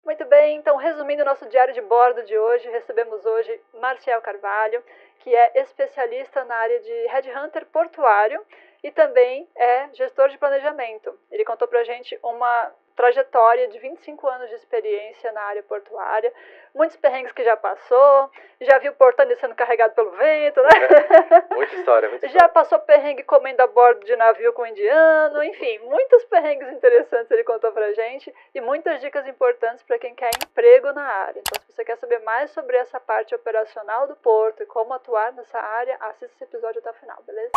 Muito bem, então resumindo o nosso diário de bordo de hoje, recebemos hoje Marcial Carvalho, que é especialista na área de headhunter portuário e também é gestor de planejamento. Ele contou pra gente uma trajetória de 25 anos de experiência na área portuária, muitos perrengues que já passou, já viu portão sendo carregado pelo vento, né? Muita história, muita Já passou perrengue comendo a bordo de navio com indiano, enfim, muitos perrengues interessantes ele contou pra gente e muitas dicas importantes para quem quer emprego na área. Então, se você quer saber mais sobre essa parte operacional do porto e como atuar nessa área, assista esse episódio até o final, beleza?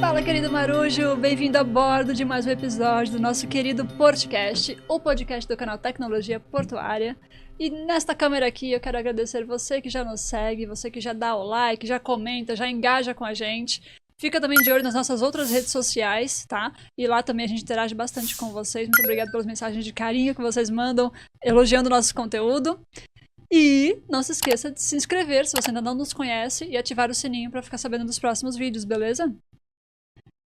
Fala, querido Marujo! Bem-vindo a bordo de mais um episódio do nosso querido Portcast, o podcast do canal Tecnologia Portuária. E nesta câmera aqui eu quero agradecer você que já nos segue, você que já dá o like, já comenta, já engaja com a gente. Fica também de olho nas nossas outras redes sociais, tá? E lá também a gente interage bastante com vocês. Muito obrigada pelas mensagens de carinho que vocês mandam, elogiando o nosso conteúdo. E não se esqueça de se inscrever se você ainda não nos conhece e ativar o sininho para ficar sabendo dos próximos vídeos, beleza?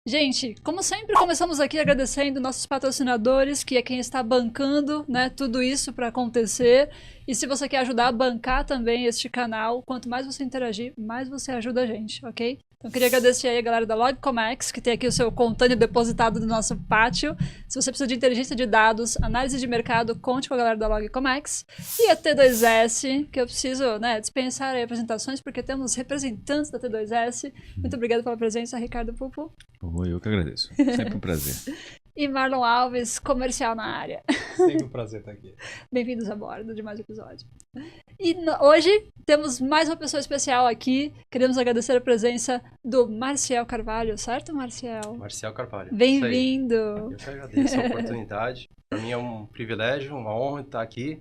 Gente, como sempre, começamos aqui agradecendo nossos patrocinadores, que é quem está bancando, né, tudo isso para acontecer. E se você quer ajudar a bancar também este canal, quanto mais você interagir, mais você ajuda a gente, ok? Então, eu queria agradecer aí a galera da Logcomex, que tem aqui o seu contâneo depositado no nosso pátio. Se você precisa de inteligência de dados, análise de mercado, conte com a galera da Logcomex. E a T2S, que eu preciso, né, dispensar aí apresentações, porque temos representantes da T2S. Muito obrigada pela presença, Ricardo Pupo. Eu que agradeço. Sempre um prazer. E Marlon Alves, comercial na área. Sempre um prazer estar aqui. Bem-vindos a bordo de mais um episódio. E hoje temos mais uma pessoa especial aqui. Queremos agradecer a presença do Marcial Carvalho, certo, Marcial? Marcial Carvalho. Bem-vindo. Eu que agradeço a oportunidade. Para mim é um privilégio, uma honra estar aqui.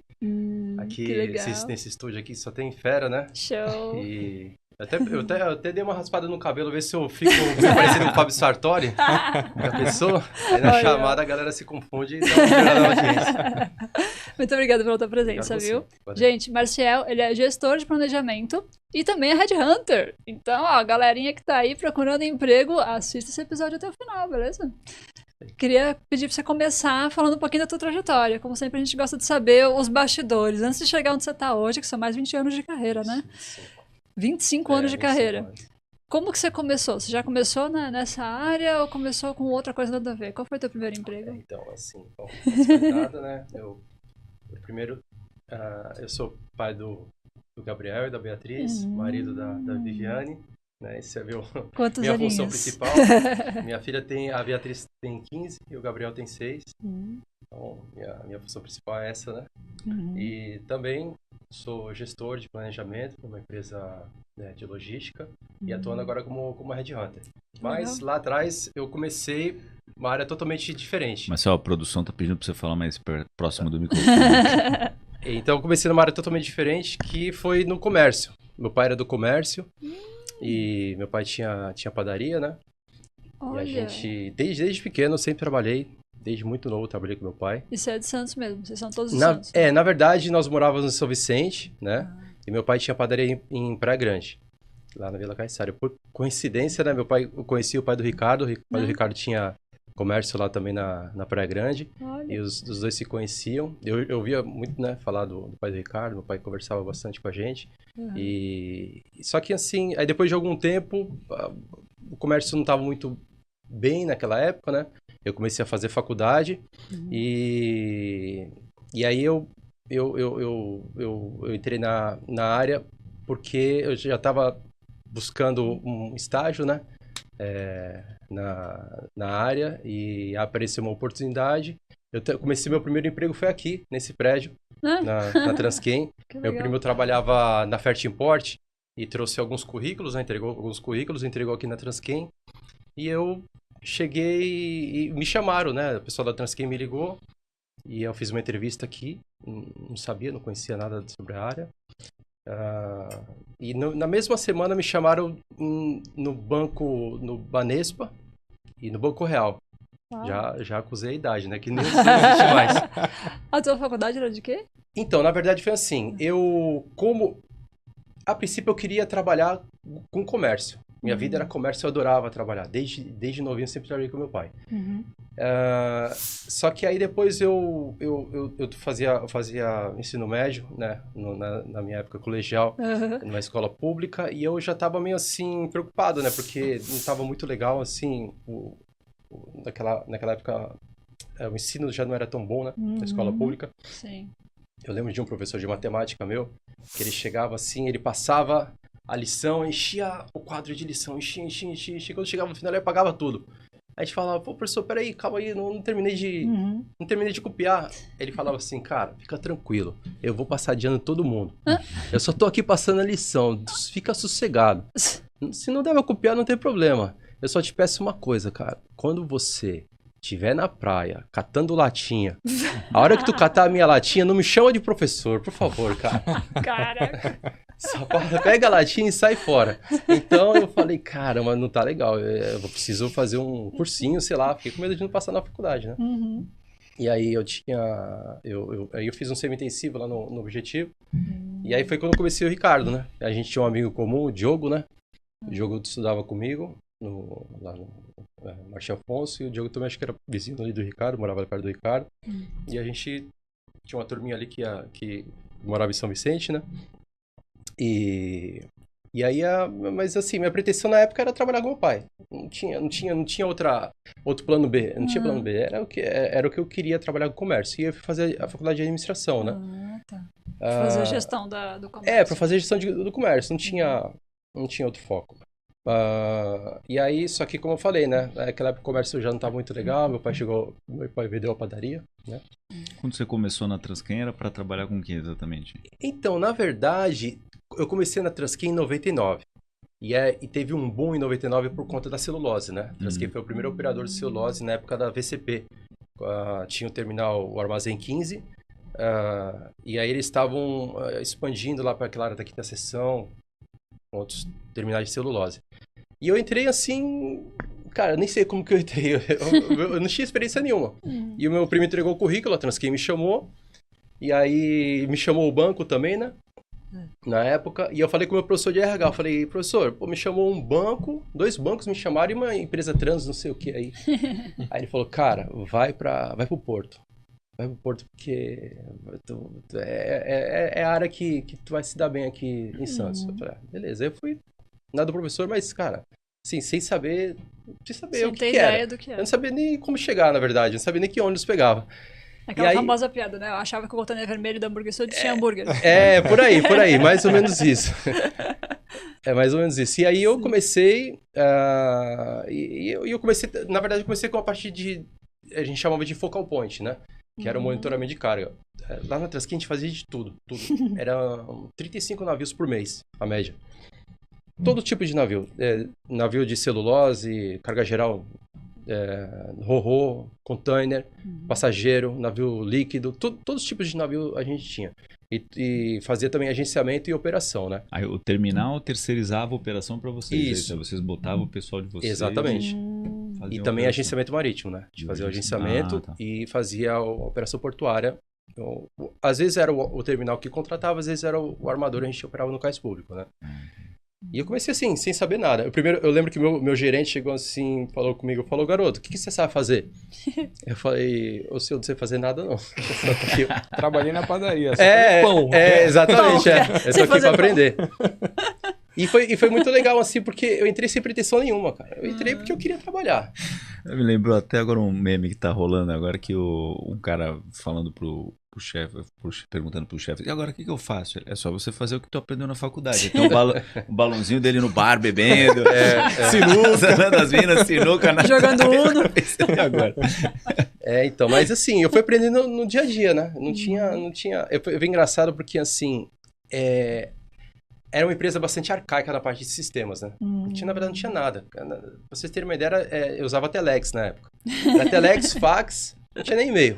Que legal. Nesse estúdio aqui só tem fera, né? Show. E eu até dei uma raspada no cabelo, ver se eu fico parecendo com o Fábio Sartori. Já pensou? Aí na chamada a galera se confunde e dá uma perda na audiência. Muito obrigada pela tua presença, viu? Gente, Marcial, ele é gestor de planejamento e também é headhunter. Então, ó, galerinha que tá aí procurando emprego, assista esse episódio até o final, beleza? Queria pedir pra você começar falando um pouquinho da tua trajetória. Como sempre, a gente gosta de saber os bastidores. Antes de chegar onde você tá hoje, que são mais 20 anos de carreira, né? 25 anos de carreira. Anos. Como que você começou? Você já começou nessa área ou começou com outra coisa nada a ver? Qual foi o teu primeiro emprego? Então, assim, nada, né? Eu sou pai do Gabriel e da Beatriz, marido da Viviane. Né? Esse é minha função principal. A Beatriz tem 15 e o Gabriel tem 6. Então, minha função principal é essa, né? E também sou gestor de planejamento numa empresa, né, de logística e atuando agora como headhunter. Mas lá atrás eu comecei uma área totalmente diferente. Marcelo, a produção tá pedindo para você falar mais próximo do microfone. Então eu comecei numa área totalmente diferente, que foi no comércio. Meu pai era do comércio e meu pai tinha padaria, né? Olha. E a gente, desde pequeno, eu sempre trabalhei. Desde muito novo eu trabalhei com meu pai. Isso é de Santos mesmo? Vocês são todos de Santos? Na verdade, nós morávamos em São Vicente, né? E meu pai tinha padaria em Praia Grande, lá na Vila Caiçara. Por coincidência, né? Eu conheci o pai do Ricardo. O pai do Ricardo tinha comércio lá também na Praia Grande. Olha. E os dois se conheciam. Eu via muito, né, falar do pai do Ricardo. Meu pai conversava bastante com a gente. Só que assim, aí depois de algum tempo, o comércio não estava muito bem naquela época, né? Eu comecei a fazer faculdade e aí eu entrei na área porque eu já estava buscando um estágio, né? Na área e apareceu uma oportunidade. Eu comecei meu primeiro emprego foi aqui, nesse prédio, na Transcam. Meu primo trabalhava na Fert Import e trouxe alguns currículos, né? Entregou alguns currículos, entregou aqui na Transcam. E eu cheguei e me chamaram, né? O pessoal da Transcam me ligou e eu fiz uma entrevista aqui. Não sabia, não conhecia nada sobre a área. E na mesma semana me chamaram no Banespa e no Banco Real. Já acusei a idade, né? Que nem existe mais. A tua faculdade era de quê? Então, na verdade foi assim. A princípio eu queria trabalhar com comércio. Minha vida era comércio, eu adorava trabalhar. Desde novinho eu sempre trabalhei com meu pai. Só que aí depois eu fazia ensino médio, né? Na minha época colegial, numa escola pública, e eu já estava meio assim preocupado, né? Porque não estava muito legal, assim, naquela época o ensino já não era tão bom, né? Na escola pública. Sim. Eu lembro de um professor de matemática meu, que ele chegava assim, ele passava a lição, enchia o quadro de lição, enchia. Quando chegava no final, ele apagava tudo. Aí a gente falava, pô, professor, peraí, calma aí, não terminei de copiar. Ele falava assim, cara, fica tranquilo, eu vou passar de ano todo mundo. Eu só tô aqui passando a lição, fica sossegado. Se não der pra copiar, não tem problema. Eu só te peço uma coisa, cara, quando você estiver na praia, catando latinha, a hora que tu catar a minha latinha, não me chama de professor, por favor, cara. Caraca. Só pega a latinha e sai fora. Então eu falei, cara, mas não tá legal, eu preciso fazer um cursinho, sei lá, fiquei com medo de não passar na faculdade, né? E aí eu fiz um semi-intensivo lá no Objetivo, e aí foi quando eu conheci o Ricardo, né? A gente tinha um amigo comum, o Diogo, né? O Diogo estudava comigo, lá no Martim Afonso, e o Diogo também acho que era vizinho ali do Ricardo, morava perto do Ricardo. E a gente tinha uma turminha ali que morava em São Vicente, né? E aí, mas assim, minha pretensão na época era trabalhar com meu pai. Não tinha outro plano B, não tinha plano B, era o que eu queria, trabalhar com comércio. E eu fui fazer a faculdade de administração, né? Tá. Fazer a gestão do comércio. Para fazer a gestão do comércio, não tinha outro foco. E aí, só que como eu falei, né? Naquela época o comércio já não estava muito legal, meu pai vendeu a padaria, né? Quando você começou na Transcam, era para trabalhar com o que exatamente? Então, na verdade, eu comecei na Transcam em 99. E teve um boom em 99 por conta da celulose, né? Transcam foi o primeiro operador de celulose na época da VCP. Tinha o terminal, o Armazém 15, e aí eles estavam expandindo lá para aquela área da quinta seção, outros terminais de celulose. E eu entrei assim, cara, nem sei como que eu entrei, eu não tinha experiência nenhuma. E o meu primo entregou o currículo, a Transcam me chamou, e aí me chamou o banco também, né? Na época, e eu falei com o meu professor de RH, eu falei, professor, me chamou um banco, 2 bancos me chamaram e uma empresa trans, não sei o que aí. Aí ele falou, cara, vai pro Porto. Vai pro Porto porque é a área que tu vai se dar bem aqui em Santos. Eu falei, beleza. Aí eu fui nada do professor, mas, cara, assim, sem saber o que era. Do que era. Eu não sabia nem como chegar, na verdade. Eu não sabia nem que ônibus pegava. Aquela famosa piada, né? Eu achava que o botão vermelho da Hambúrguer Sul tinha hambúrguer. Por aí, mais ou menos isso. É mais ou menos isso. E aí eu comecei, eu comecei, na verdade, eu comecei com a parte a gente chamava de focal point, né? Que era o monitoramento de carga. Lá na Transcam a gente fazia de tudo. Era 35 navios por mês, a média. Todo tipo de navio. Navio de celulose, carga geral, ro-ro, container, passageiro, navio líquido. Todos os tipos de navio a gente tinha. E fazia também agenciamento e operação, né? Aí o terminal terceirizava a operação para vocês. Isso. Aí vocês botavam o pessoal de vocês. Exatamente. E também agenciamento marítimo, né? A gente fazia o agenciamento tá. e fazia a operação portuária. Então, às vezes era o terminal que contratava, às vezes era o armador, a gente operava no cais público, né? E eu comecei assim, sem saber nada. Eu lembro que meu gerente chegou assim, falou comigo, garoto, o que você sabe fazer? Eu falei, ô senhor, não sei fazer nada não. Trabalhei na padaria, só pão. Exatamente, eu tô aqui pra aprender. E foi muito legal, assim, porque eu entrei sem pretensão nenhuma, cara. Eu entrei porque eu queria trabalhar. Eu me lembrou até agora um meme que tá rolando agora, que um cara falando pro chefe, perguntando pro chefe, e agora o que eu faço? É só você fazer o que tu aprendeu na faculdade. Tem um balãozinho dele no bar, bebendo, sinuca, das minas, sinuca. Jogando Uno. Agora. Então, mas assim, eu fui aprendendo no dia a dia, né? Não tinha... Foi engraçado porque, assim, era uma empresa bastante arcaica na parte de sistemas, né? Na verdade, não tinha nada. Pra vocês terem uma ideia, eu usava Telex na época. Era Telex, fax, não tinha nem e-mail.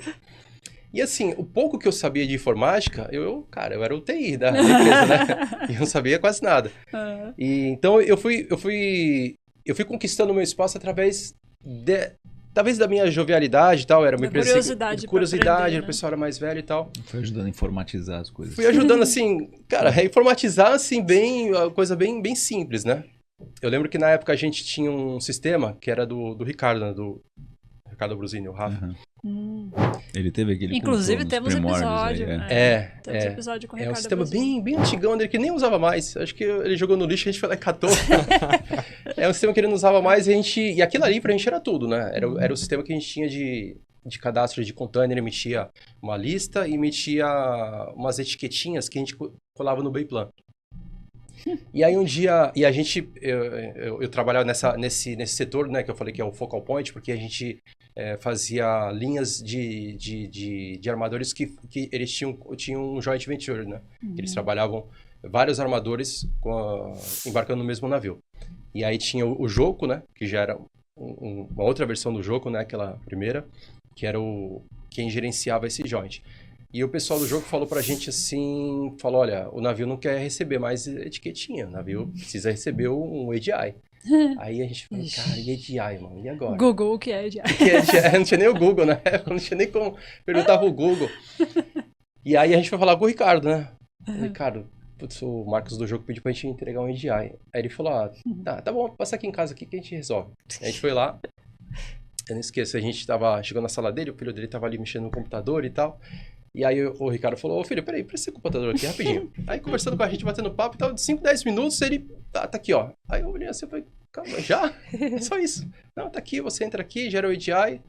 E assim, o pouco que eu sabia de informática, eu era o TI da empresa, né? E eu não sabia quase nada. E, então, eu fui conquistando o meu espaço através talvez da minha jovialidade e tal. Era uma empresa curiosidade, o pessoal era mais velho e tal. Foi ajudando a informatizar as coisas. Fui ajudando, assim, cara, a informatizar, assim, coisa bem simples, né? eu lembro que na época a gente tinha um sistema que era do Ricardo, né? Do Ricardo Brusini, o Rafa. Ele teve aquele Inclusive temos episódio. Aí, temos episódio com o Ricardo. É um sistema bem antigão dele, que nem usava mais. Acho que ele jogou no lixo e a gente foi lá e catou. É um sistema que ele não usava mais e aquilo ali pra gente era tudo, né? Era o sistema que a gente tinha de cadastro de container, emitia uma lista e emitia umas etiquetinhas que a gente colava no Bayplan. E aí um dia, eu trabalhava nesse setor, né, que eu falei que é o focal point, porque a gente fazia linhas de armadores que eles tinham um joint venture, né? Eles trabalhavam vários armadores embarcando no mesmo navio. E aí tinha o Joco, né, que já era uma outra versão do Joco, né, aquela primeira, que era quem gerenciava esse joint. E o pessoal do jogo falou pra gente assim, falou, olha, o navio não quer receber mais etiquetinha, o navio precisa receber um ADI. Aí a gente falou, cara, e ADI, mano, e agora? Google, o que é ADI? O que é ADI? Não tinha nem o Google, né? Não tinha nem como perguntar pro Google. E aí a gente foi falar com o Ricardo, né? Ricardo, putz, o Marcos do jogo pediu pra gente entregar um ADI. Aí ele falou, tá bom, passa aqui em casa aqui que a gente resolve. Aí a gente foi lá. Eu não esqueço, a gente chegou na sala dele, o filho dele tava ali mexendo no computador e tal. E aí o Ricardo falou, ô filho, peraí, presta esse computador aqui rapidinho. Aí conversando com a gente, batendo papo e tal, de 5, 10 minutos, ele, tá aqui, ó. Aí eu olhei assim e falei, calma, já? Só isso. Não, tá aqui, você entra aqui, gera o ADI.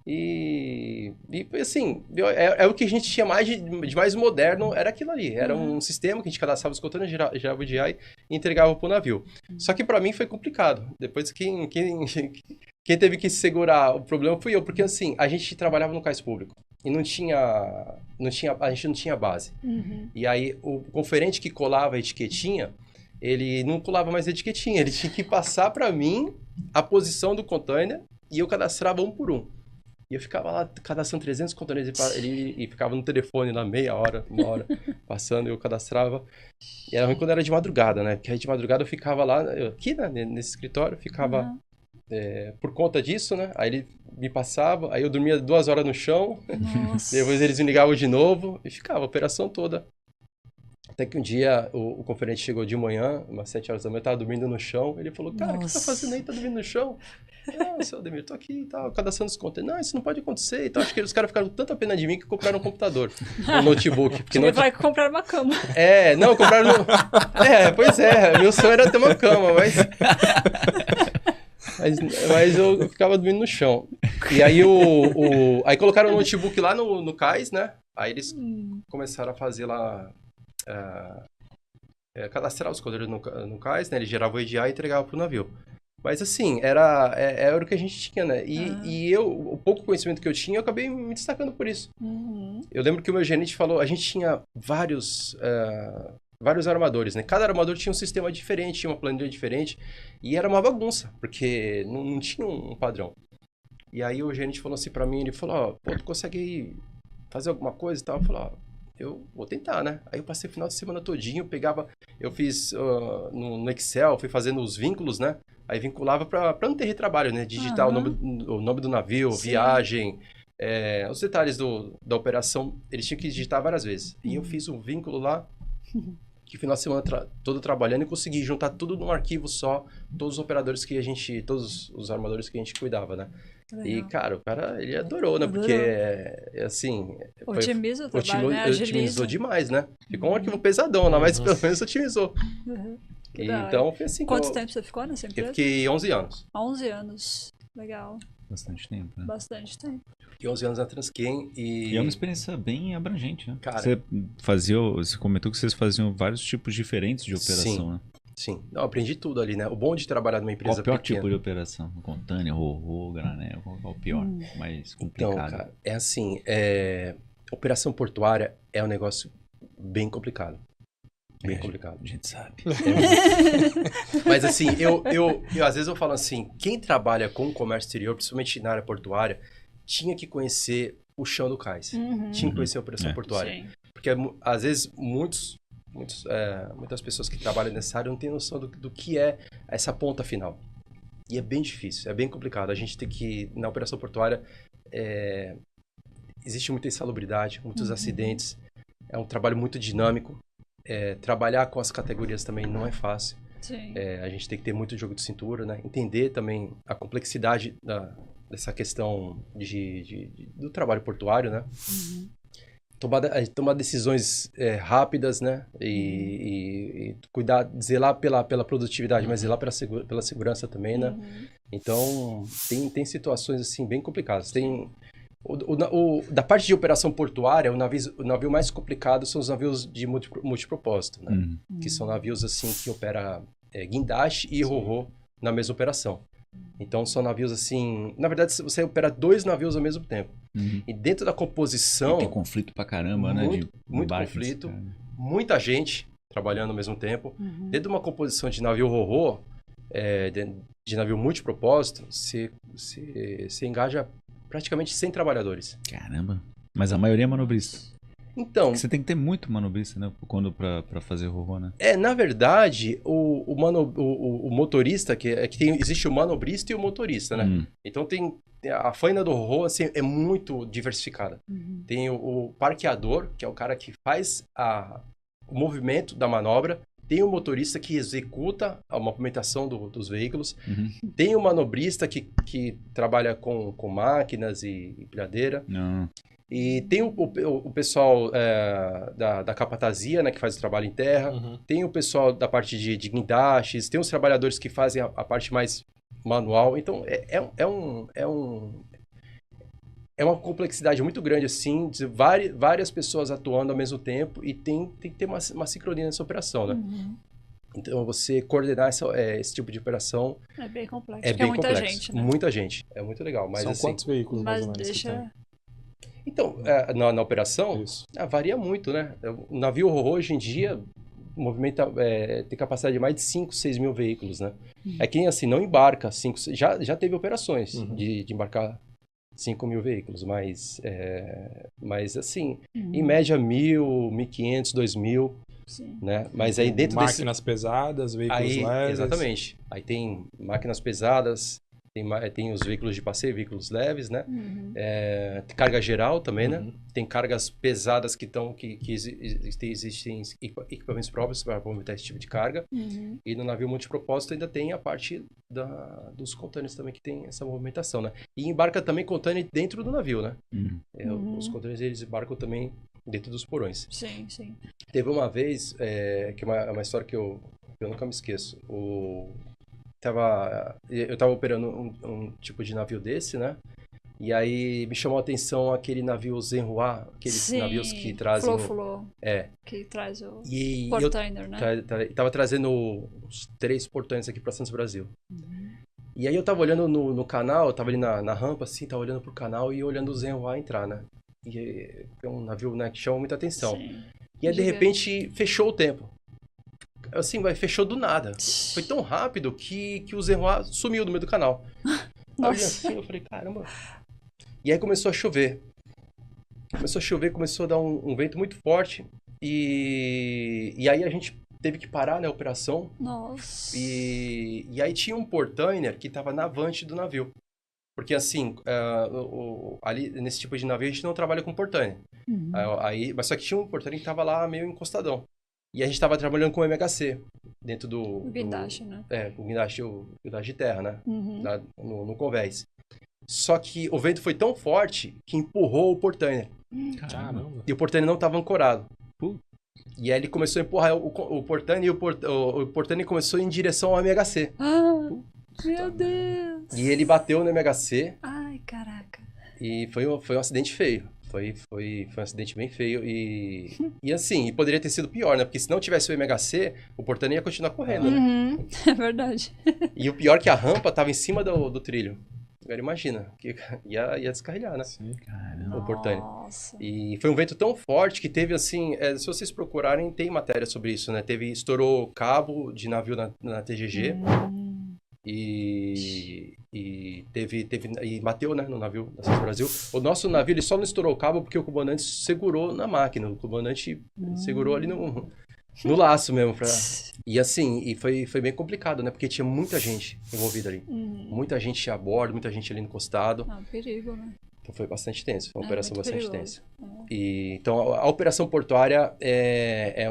E assim, é o que a gente tinha mais de mais moderno, era aquilo ali. Era um sistema que a gente cadastrava os containers, gerava o ADI e entregava pro navio. Só que pra mim foi complicado. Depois quem teve que segurar o problema fui eu, porque assim, a gente trabalhava no cais público. E a gente não tinha base. E aí, o conferente que colava a etiquetinha, ele não colava mais a etiquetinha. Ele tinha que passar para mim a posição do container e eu cadastrava um por um. E eu ficava lá cadastrando 300 containers e ficava no telefone lá meia hora, uma hora, passando e eu cadastrava. E era ruim quando era de madrugada, né? Porque aí de madrugada eu ficava lá, aqui né, nesse escritório, ficava... por conta disso, né? Aí ele me passava, aí eu dormia 2 horas no chão, depois eles me ligavam de novo e ficava a operação toda. Até que um dia o conferente chegou de manhã, umas 7 horas da manhã, eu tava dormindo no chão, ele falou, cara, o que você tá fazendo aí? Tá dormindo no chão? Não, seu Ademir, tô aqui e tal, cadastrando os contas. Não, isso não pode acontecer e tal. Acho que os caras ficaram com tanta pena de mim que compraram um computador, um notebook. Porque Você vai comprar uma cama. Não, compraram... pois é, meu sonho era ter uma cama, mas eu ficava dormindo no chão. E aí aí colocaram o notebook lá no cais, né? Aí eles começaram a fazer lá... cadastrar os containers no cais, né? Ele gerava o EDI e entregava pro navio. Mas assim, era o que a gente tinha, né? E o pouco conhecimento que eu tinha, eu acabei me destacando por isso. Eu lembro que o meu gerente falou, a gente tinha vários armadores, né? Cada armador tinha um sistema diferente, tinha uma planilha diferente. E era uma bagunça, porque não tinha um padrão. E aí o gerente falou assim pra mim, ele falou, pô, tu consegue fazer alguma coisa e tal? Eu falei, eu vou tentar, né? Aí eu passei o final de semana todinho, eu fiz no Excel, fui fazendo os vínculos, né? Aí vinculava pra não ter retrabalho, né? Digitar o nome do navio, sim, viagem, os detalhes da operação, eles tinham que digitar várias vezes. E eu fiz um vínculo lá, que final de semana todo trabalhando e consegui juntar tudo num arquivo só, todos os operadores todos os armadores que a gente cuidava, né? E, cara, o cara, ele adorou, né? Porque, assim... Otimiza o trabalho, né? Otimizou demais, né? Ficou um arquivo pesadão lá, mas pelo menos otimizou. Então, foi assim. Quanto tempo você ficou nessa empresa? Eu fiquei 11 anos. 11 anos. Legal. Bastante tempo, né? Bastante tempo. Fiquei 11 anos na Transcam e é uma experiência bem abrangente, né? Cara, você comentou que vocês faziam vários tipos diferentes de operação, né? Sim, eu aprendi tudo ali, né? O bom de trabalhar numa empresa pequena. Qual o pior pequena. tipo de operação? Container, granel, qual é o pior, mais complicado? Então, cara, é assim, operação portuária é um negócio bem complicado. Bem complicado. A gente sabe. Mas assim, eu às vezes eu falo assim, quem trabalha com comércio exterior, principalmente na área portuária, tinha que conhecer o chão do cais. Tinha que conhecer a operação portuária. Sim. Porque às vezes muitas pessoas que trabalham nessa área não têm noção do que é essa ponta final. E é bem difícil, é bem complicado. A gente tem que, na operação portuária, existe muita insalubridade, muitos acidentes. É um trabalho muito dinâmico. Trabalhar com as categorias também não é fácil. Sim. A gente tem que ter muito jogo de cintura, né? Entender também a complexidade dessa questão do trabalho portuário, né? Uhum. Tomar decisões rápidas, né? E cuidar, zelar pela produtividade, mas zelar pela segurança também, né? Então, tem situações, assim, bem complicadas. Tem... da parte de operação portuária, o navio mais complicado são os navios de multipropósito, né? Que são navios assim que operam guindaste e ro-ro na mesma operação. Então são navios assim... Na verdade, você opera 2 navios ao mesmo tempo. E dentro da composição... E tem conflito pra caramba, né? Muito conflito, muita gente trabalhando ao mesmo tempo. Dentro de uma composição de navio ro-ro, de navio multipropósito, você engaja praticamente 100 trabalhadores. Caramba. Mas a maioria é manobrista. Então... Porque você tem que ter muito manobrista, né? Pra fazer ro-ro, né? Na verdade, o motorista, existe o manobrista e o motorista, né? Então a faina do ro-ro, assim, é muito diversificada. Tem o parqueador, que é o cara que faz o movimento da manobra. Tem o motorista que executa a movimentação dos veículos. Tem o manobrista que trabalha com máquinas e empilhadeira. E tem o pessoal da capatazia, né, que faz o trabalho em terra. Tem o pessoal da parte de guindastes. Tem os trabalhadores que fazem a parte mais manual. Então, é uma complexidade muito grande, assim, de várias pessoas atuando ao mesmo tempo e tem que ter uma sincronia nessa operação, né? Então, você coordenar esse tipo de operação... É bem complexo. É bem muita complexo. Gente, né? Muita gente. É muito legal. Mas, São assim, quantos veículos, mais ou menos, deixa... que tem? Então, na operação, varia muito, né? O navio ro-ro, hoje em dia, tem capacidade de mais de 5, 6 mil veículos, né? É quem, assim, não embarca 5... Já teve operações de embarcar 5 mil veículos, mas assim, em média 1.000, 1.500, 2.000, né? Mas aí dentro máquinas pesadas, veículos leves. Exatamente. Aí tem máquinas pesadas, tem os veículos de passeio, veículos leves, né? Carga geral também, né? Tem cargas pesadas que existem equipamentos próprios para movimentar esse tipo de carga. E no navio multipropósito ainda tem a parte dos contêineres também que tem essa movimentação, né? E embarca também contêiner dentro do navio, né? Os contêineres, eles embarcam também dentro dos porões. Sim, sim. Teve uma vez, que é uma história que eu nunca me esqueço. Eu tava operando um tipo de navio desse, né? E aí me chamou a atenção aquele navio Zenhua, aqueles navios que trazem... Flo. Que traz o e portainer, né? Tava trazendo os 3 portainers aqui para Santos Brasil. E aí eu tava olhando no canal, eu tava ali na rampa, assim, tava olhando pro canal e olhando o Zenhua entrar, né? E é um navio, né, que chama muita atenção. E aí, de repente, fechou o tempo. Assim, fechou do nada. Foi tão rápido que o Zenhua sumiu do meio do canal. Aí eu olhei assim, eu falei, caramba. E aí começou a chover. Começou a dar um vento muito forte. E aí a gente teve que parar, né, a operação. Nossa. E aí tinha um portainer que estava na vante do navio. Porque assim, ali nesse tipo de navio a gente não trabalha com portainer. Mas só que tinha um portainer que estava lá meio encostadão. E a gente estava trabalhando com o MHC, dentro do... O guindaste, né? O guindaste de terra, né? Lá no convés. Só que o vento foi tão forte que empurrou o portainer. Caramba. E o portainer não estava ancorado. E aí ele começou a empurrar o portainer e o portainer começou em direção ao MHC. Meu Deus! E ele bateu no MHC. Ai, caraca. E foi um acidente feio. Foi um acidente bem feio e assim, poderia ter sido pior, né? Porque se não tivesse o MHC, o portainer ia continuar correndo, né? É verdade. E o pior é que a rampa estava em cima do trilho. Agora imagina, que ia descarrilhar, né? Sim, o portainer. Nossa. E foi um vento tão forte que teve assim, se vocês procurarem, tem matéria sobre isso, né? Estourou cabo de navio na TGG. E bateu, né, no navio da Santos Brasil. O nosso navio ele só não estourou o cabo porque o comandante segurou na máquina. O comandante segurou ali no laço mesmo. E assim, foi bem complicado, né? Porque tinha muita gente envolvida ali. Muita gente a bordo, muita gente ali encostado. Perigo, né? Então foi bastante tenso, foi uma operação bastante perigoso. tensa. Então a operação portuária é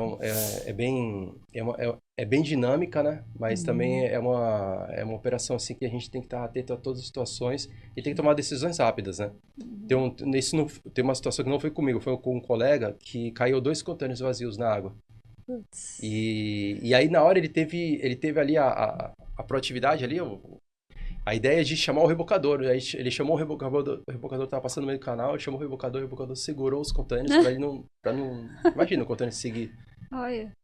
é bem dinâmica, né? Mas também é uma operação assim que a gente tem que estar atento a todas as situações e tem que tomar decisões rápidas, né? Tem uma situação que não foi comigo, foi com um colega que caiu 2 contêineres vazios na água. E aí na hora ele teve ali a proatividade ali, a ideia de chamar o rebocador. Aí ele chamou o rebocador estava passando no meio do canal, ele chamou o rebocador segurou os contêineres para não... Imagina o contêiner seguir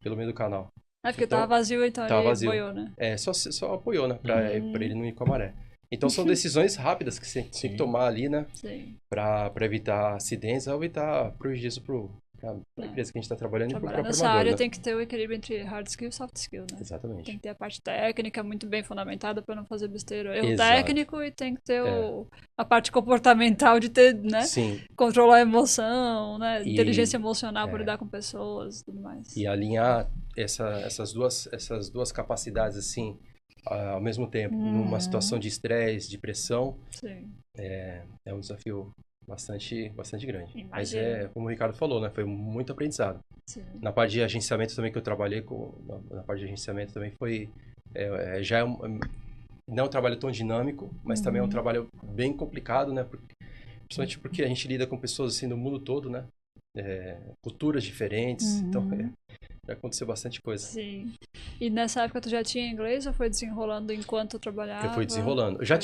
pelo meio do canal. Porque tava vazio, então ele apoiou, né? Só apoiou, né? Pra ele não ir com a maré. Então são decisões rápidas que você tem que tomar ali, né? Sim. Pra evitar acidentes ou evitar prejuízo pra empresa que a gente está trabalhando e pro próprio nessa armador, área né? tem que ter o equilíbrio entre hard skill e soft skill, né? Exatamente. Tem que ter a parte técnica muito bem fundamentada para não fazer besteira. Erro técnico e tem que ter a parte comportamental de ter, né? Sim. Controlar a emoção, né? Inteligência emocional para lidar com pessoas e tudo mais. E alinhar essas duas capacidades, assim, ao mesmo tempo, numa situação de estresse, de pressão, Sim. É um desafio bastante grande. Imagina. Mas como o Ricardo falou, né? Foi muito aprendizado. Sim. Na parte de agenciamento também que eu trabalhei, na parte de agenciamento também foi... não é um trabalho tão dinâmico, mas também é um trabalho bem complicado, né? Principalmente porque a gente lida com pessoas assim do mundo todo, né? Culturas diferentes, então já aconteceu bastante coisa. Sim. E nessa época tu já tinha inglês ou foi desenrolando enquanto trabalhava? Eu fui desenrolando. Eu já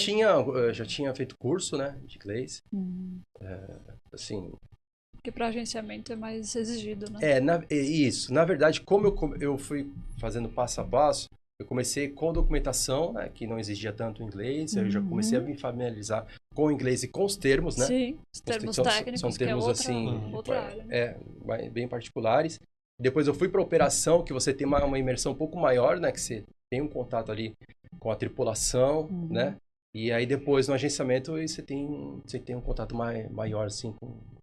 tinha feito curso, né, de inglês. Assim... Porque para agenciamento é mais exigido, né? Isso. Na verdade, como eu fui fazendo passo a passo, eu comecei com documentação, né, que não exigia tanto inglês. Eu já comecei a me familiarizar com o inglês e com os termos, né? Sim, os termos técnicos, são termos que é outra área. Né? Bem particulares. Depois eu fui para operação, que você tem uma imersão um pouco maior, né? Que você tem um contato ali com a tripulação, né? E aí depois no agenciamento você tem um contato maior, assim,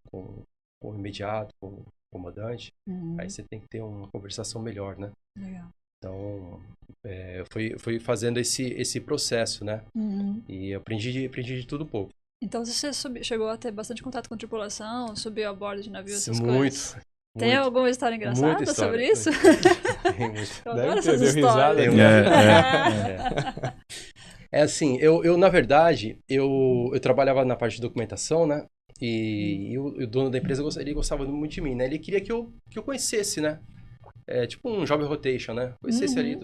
com o imediato, com o comandante. Aí você tem que ter uma conversação melhor, né? Legal. Então, eu fui fazendo esse processo, né? E eu aprendi de tudo um pouco. Então você chegou a ter bastante contato com tripulação, subiu a bordo de navio, essas Muito. coisas? Tem alguma história engraçada sobre isso? Tem muito. Eu adoro essas histórias. Assim, eu na verdade, eu trabalhava na parte de documentação, né? E o dono da empresa, ele gostava muito de mim, né? Ele queria que eu conhecesse, né? Tipo um job rotation, né? Conhecesse ali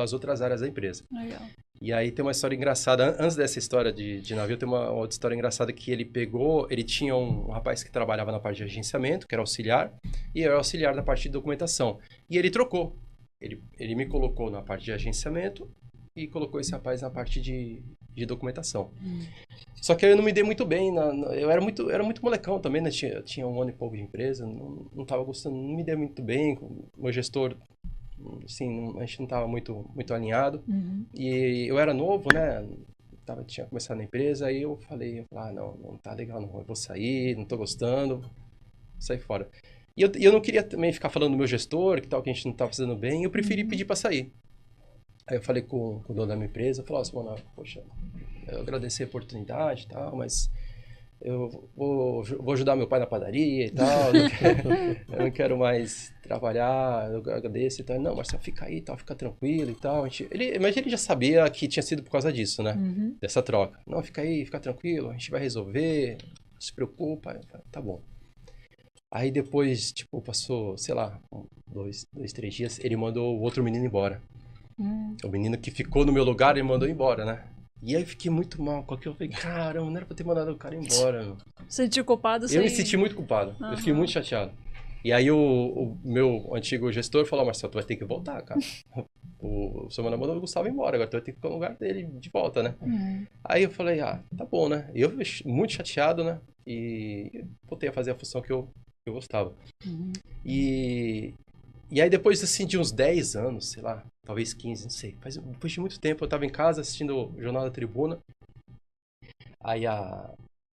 as outras áreas da empresa. Legal. E aí tem uma história engraçada. Antes dessa história de navio, tem uma outra história engraçada que ele tinha um rapaz que trabalhava na parte de agenciamento, que era auxiliar, e era auxiliar da parte de documentação. E ele trocou. Ele me colocou na parte de agenciamento e colocou esse rapaz na parte de documentação. Só que eu não me dei muito bem. Eu era muito molecão também, né? Tinha 1 ano e pouco de empresa, não tava gostando, não me dei muito bem. O meu gestor, assim, a gente não tava muito alinhado. E eu era novo, né? Tinha começado na empresa, aí eu falei, não tá legal não, eu vou sair, não tô gostando, vou sair fora. E eu não queria também ficar falando do meu gestor, que a gente não tava fazendo bem, eu preferi pedir para sair. Aí eu falei com o dono da minha empresa, falei, Simona, poxa, eu agradeci a oportunidade e tal, mas eu vou ajudar meu pai na padaria e tal, eu não quero mais trabalhar, eu agradeço e tal. Não, Marcelo, fica aí e tal, fica tranquilo e tal. Mas ele já sabia que tinha sido por causa disso, né? Dessa troca. Não, fica aí, fica tranquilo, a gente vai resolver, não se preocupa. Eu falei, tá bom. Aí depois, tipo, passou, sei lá, 2, 3 dias, ele mandou o outro menino embora. O menino que ficou no meu lugar, ele mandou embora, né? E aí eu fiquei muito mal com aquilo. Eu falei, caramba, não era pra ter mandado o cara embora, meu. Sentiu culpado? Eu me senti muito culpado. Eu fiquei muito chateado. E aí o meu antigo gestor falou, Marcelo, tu vai ter que voltar, cara. O seu mano mandou o Gustavo embora, agora tu vai ter que ficar no lugar dele de volta, né? Aí eu falei, tá bom, né? E eu fiquei muito chateado, né? E voltei a fazer a função que eu gostava. E aí depois, assim, de uns 10 anos, sei lá, talvez 15, não sei. Depois de muito tempo, eu tava em casa assistindo o Jornal da Tribuna. Aí a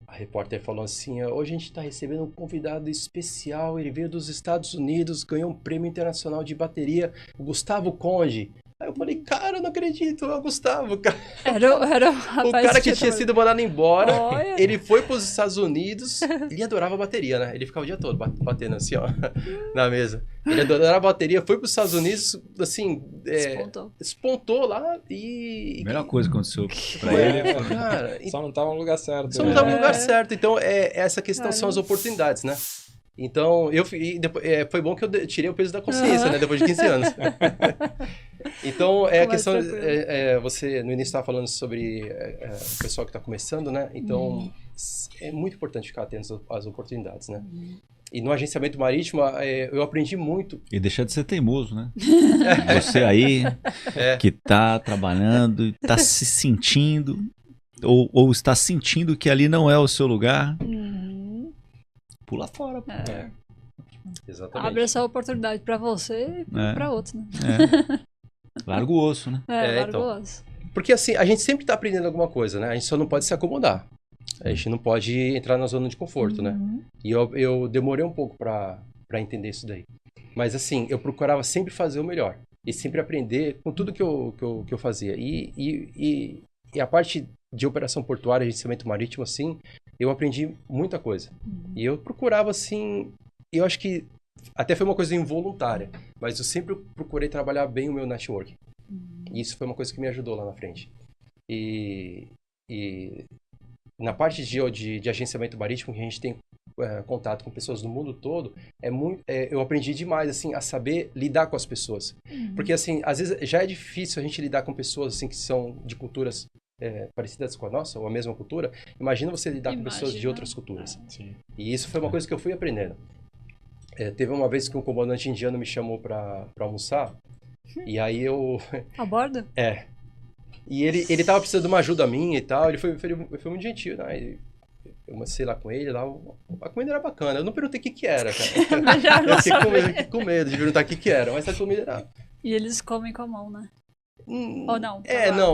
repórter falou assim, hoje a gente tá recebendo um convidado especial, ele veio dos Estados Unidos, ganhou um prêmio internacional de bateria, o Gustavo Conde. Aí eu falei, caramba, cara, eu não acredito, é o Gustavo, cara. Era o rapaz o cara que tava... tinha sido mandado embora, Olha. ele foi para os Estados Unidos, ele adorava bateria, né? Ele ficava o dia todo batendo assim, ó, na mesa. Ele adorava bateria, foi para os Estados Unidos, assim... Espontou lá e... A melhor coisa que aconteceu pra ele. Cara, só não tava no lugar certo. Só não tava no lugar certo. Então, essa questão são as oportunidades, né? Então, foi bom que eu tirei o peso da consciência, né? Depois de 15 anos. Então, a questão... você, no início, estava falando sobre o pessoal que está começando, né? Então, é muito importante ficar atento às oportunidades, né? E no agenciamento marítimo, eu aprendi muito. E deixar de ser teimoso, né? Você aí, que está trabalhando, está se sentindo, ou está sentindo que ali não é o seu lugar, pula fora. Exatamente. Abre essa oportunidade para você e para outros, né? Larga o osso, né? Larga o osso. Porque assim, a gente sempre está aprendendo alguma coisa, né? A gente só não pode se acomodar. A gente não pode entrar na zona de conforto, né? E eu demorei um pouco para entender isso daí. Mas assim, eu procurava sempre fazer o melhor. E sempre aprender com tudo que eu fazia. E a parte de operação portuária, agenciamento marítimo, assim, eu aprendi muita coisa. E eu procurava, assim... Eu acho que até foi uma coisa involuntária. Mas eu sempre procurei trabalhar bem o meu network. E isso foi uma coisa que me ajudou lá na frente. E na parte de agenciamento marítimo, que a gente tem contato com pessoas do mundo todo, eu aprendi demais, assim, a saber lidar com as pessoas. Porque, assim, às vezes já é difícil a gente lidar com pessoas, assim, que são de culturas parecidas com a nossa, ou a mesma cultura. Imagina você lidar com pessoas de outras culturas. Sim. E isso foi uma coisa que eu fui aprendendo. Teve uma vez que um comandante indiano me chamou para almoçar, e aí eu... A bordo? E ele tava precisando de uma ajuda minha e tal, ele foi muito gentil, né? Eu comecei lá com ele, lá, a comida era bacana. Eu não perguntei o que era, cara. Eu fiquei com medo de perguntar o que era, mas a comida era... E eles comem com a mão, né? Ou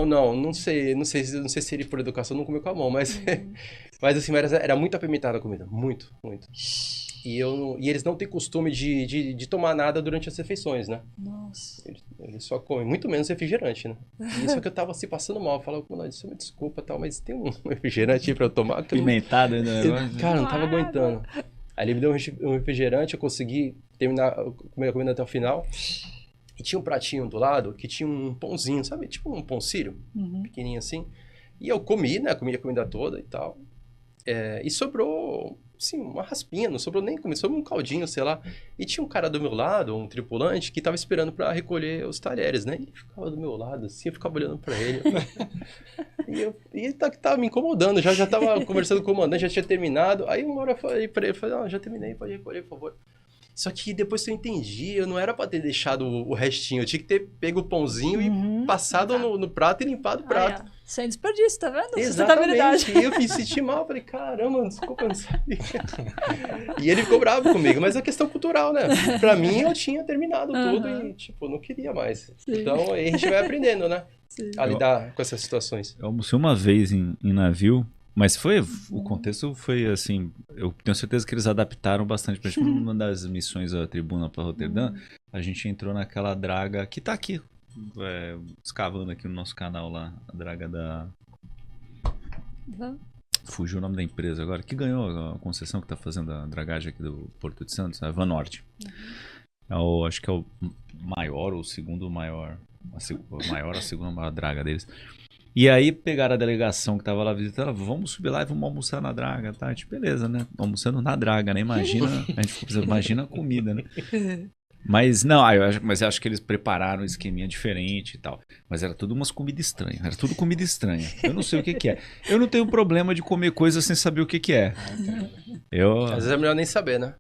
não? Não sei se ele por educação não comeu com a mão, mas... Mas assim, era muito apimentada a comida, muito, muito. E eles não têm costume de tomar nada durante as refeições, né? Nossa. Eles só comem, muito menos refrigerante, né? E só que eu tava assim, passando mal. Eu falava, isso me desculpa e tal, mas tem um refrigerante pra eu tomar. Pimentado ainda. Cara, não tava aguentando. Aí ele me deu um refrigerante, eu consegui comer a comida até o final. E tinha um pratinho do lado que tinha um pãozinho, sabe? Tipo um pão sírio, pequenininho assim. E eu comi, né? Comi a comida toda e tal. E sobrou, assim, uma raspinha, não sobrou nem comida, sobrou um caldinho, sei lá. E tinha um cara do meu lado, um tripulante, que tava esperando pra recolher os talheres, né? Ele ficava do meu lado, assim, eu ficava olhando pra ele. E ele tava me incomodando, já tava conversando com o comandante, já tinha terminado. Aí uma hora eu falei pra ele, já terminei, pode recolher, por favor. Só que depois que eu entendi, eu não era pra ter deixado o restinho, eu tinha que ter pego o pãozinho e passado no prato e limpado o prato. Sem desperdício, tá vendo? Exatamente. E eu me senti mal, falei, caramba, desculpa, não sabia. E ele ficou bravo comigo, mas é questão cultural, né? Pra mim, eu tinha terminado tudo e, tipo, não queria mais. Sim. Então, aí a gente vai aprendendo, né? Sim. A lidar com essas situações. Eu almocei uma vez em navio, mas o contexto foi assim, eu tenho certeza que eles adaptaram bastante. Pra gente, uma das missões à tribuna para Roterdã, a gente entrou naquela draga que tá aqui, escavando aqui no nosso canal lá, a draga da... Fugiu o nome da empresa agora, que ganhou a concessão que tá fazendo a dragagem aqui do Porto de Santos, a Vanorte. Acho que é o maior ou o segundo maior, a segunda maior draga deles. E aí pegaram a delegação que tava lá visitando, vamos subir lá e vamos almoçar na draga, tá? Tipo, beleza, né? Almoçando na draga, né? Imagina, a gente ficou pensando, imagina a comida, né? Mas não, eu acho que eles prepararam um esqueminha diferente e tal. Mas era tudo umas comidas estranhas, era tudo comida estranha. Eu não sei o que é. Eu não tenho problema de comer coisa sem saber o que é. Às vezes é melhor nem saber, né?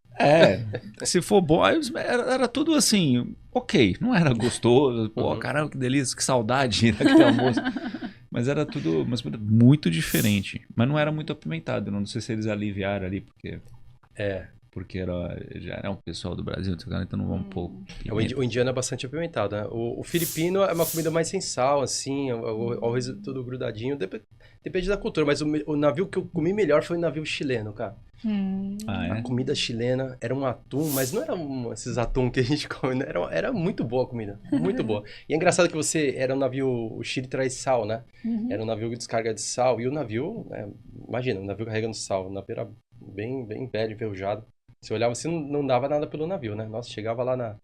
Se for bom, era tudo assim, ok, não era gostoso, pô, caramba, que delícia, que saudade daquele almoço. Mas era tudo muito diferente. Mas não era muito apimentado. Não sei se eles aliviaram ali, porque... Porque já era um pessoal do Brasil, então não vamos pôr... O indiano é bastante apimentado, né? O filipino é uma comida mais sem sal, assim, o arroz tudo grudadinho. Depende da cultura, mas o navio que eu comi melhor foi o navio chileno, cara. A comida chilena era um atum, mas não era esses atum que a gente come, né? Era muito boa a comida, muito boa. E é engraçado que era um navio, o Chile traz sal, né? Era um navio de descarga de sal, e o navio, imagina, um navio carregando sal, o navio era bem velho, enferrujado. Você olhava assim, não dava nada pelo navio, né? Nossa, chegava lá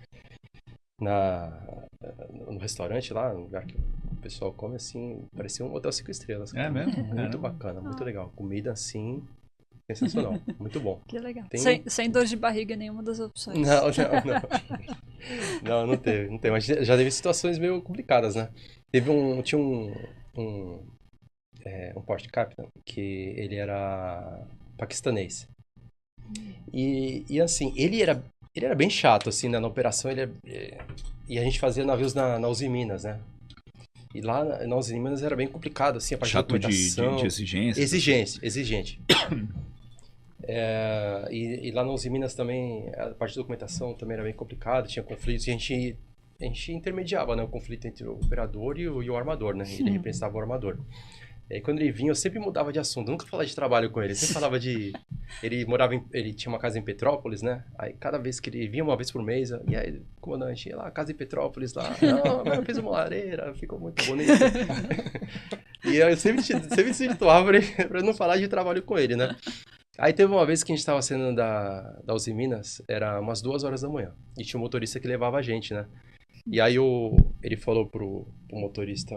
no restaurante lá, no lugar que o pessoal come assim, parecia um hotel 5 estrelas. É mesmo? Muito bacana, muito legal. Comida assim, sensacional, muito bom. Que legal. Sem dor de barriga nenhuma das opções. Não teve. Mas já teve situações meio complicadas, né? Tinha um port captain que ele era paquistanês. E assim, ele era bem chato, assim, né? Na operação, e a gente fazia navios na Uzi Minas, né? E lá na Uzi Minas era bem complicado, assim, a parte da documentação. De exigência? Exigente. E lá na Uzi Minas também, a parte da documentação também era bem complicada, tinha conflitos, e a gente intermediava, né? O conflito entre o operador e o armador, né? Ele representava o armador. E aí, quando ele vinha, eu sempre mudava de assunto. Eu nunca falava de trabalho com ele. Eu sempre falava de... Ele tinha uma casa em Petrópolis, né? Aí, cada vez que ele vinha, uma vez por mês... E aí, comandante, lá, casa em Petrópolis, lá... Não, mas eu fiz uma lareira, ficou muito bonito. E aí, eu sempre situava pra não falar de trabalho com ele, né? Aí, teve uma vez que a gente estava saindo da Uzi Minas, era umas 2 horas da manhã. E tinha um motorista que levava a gente, né? E aí ele falou pro motorista,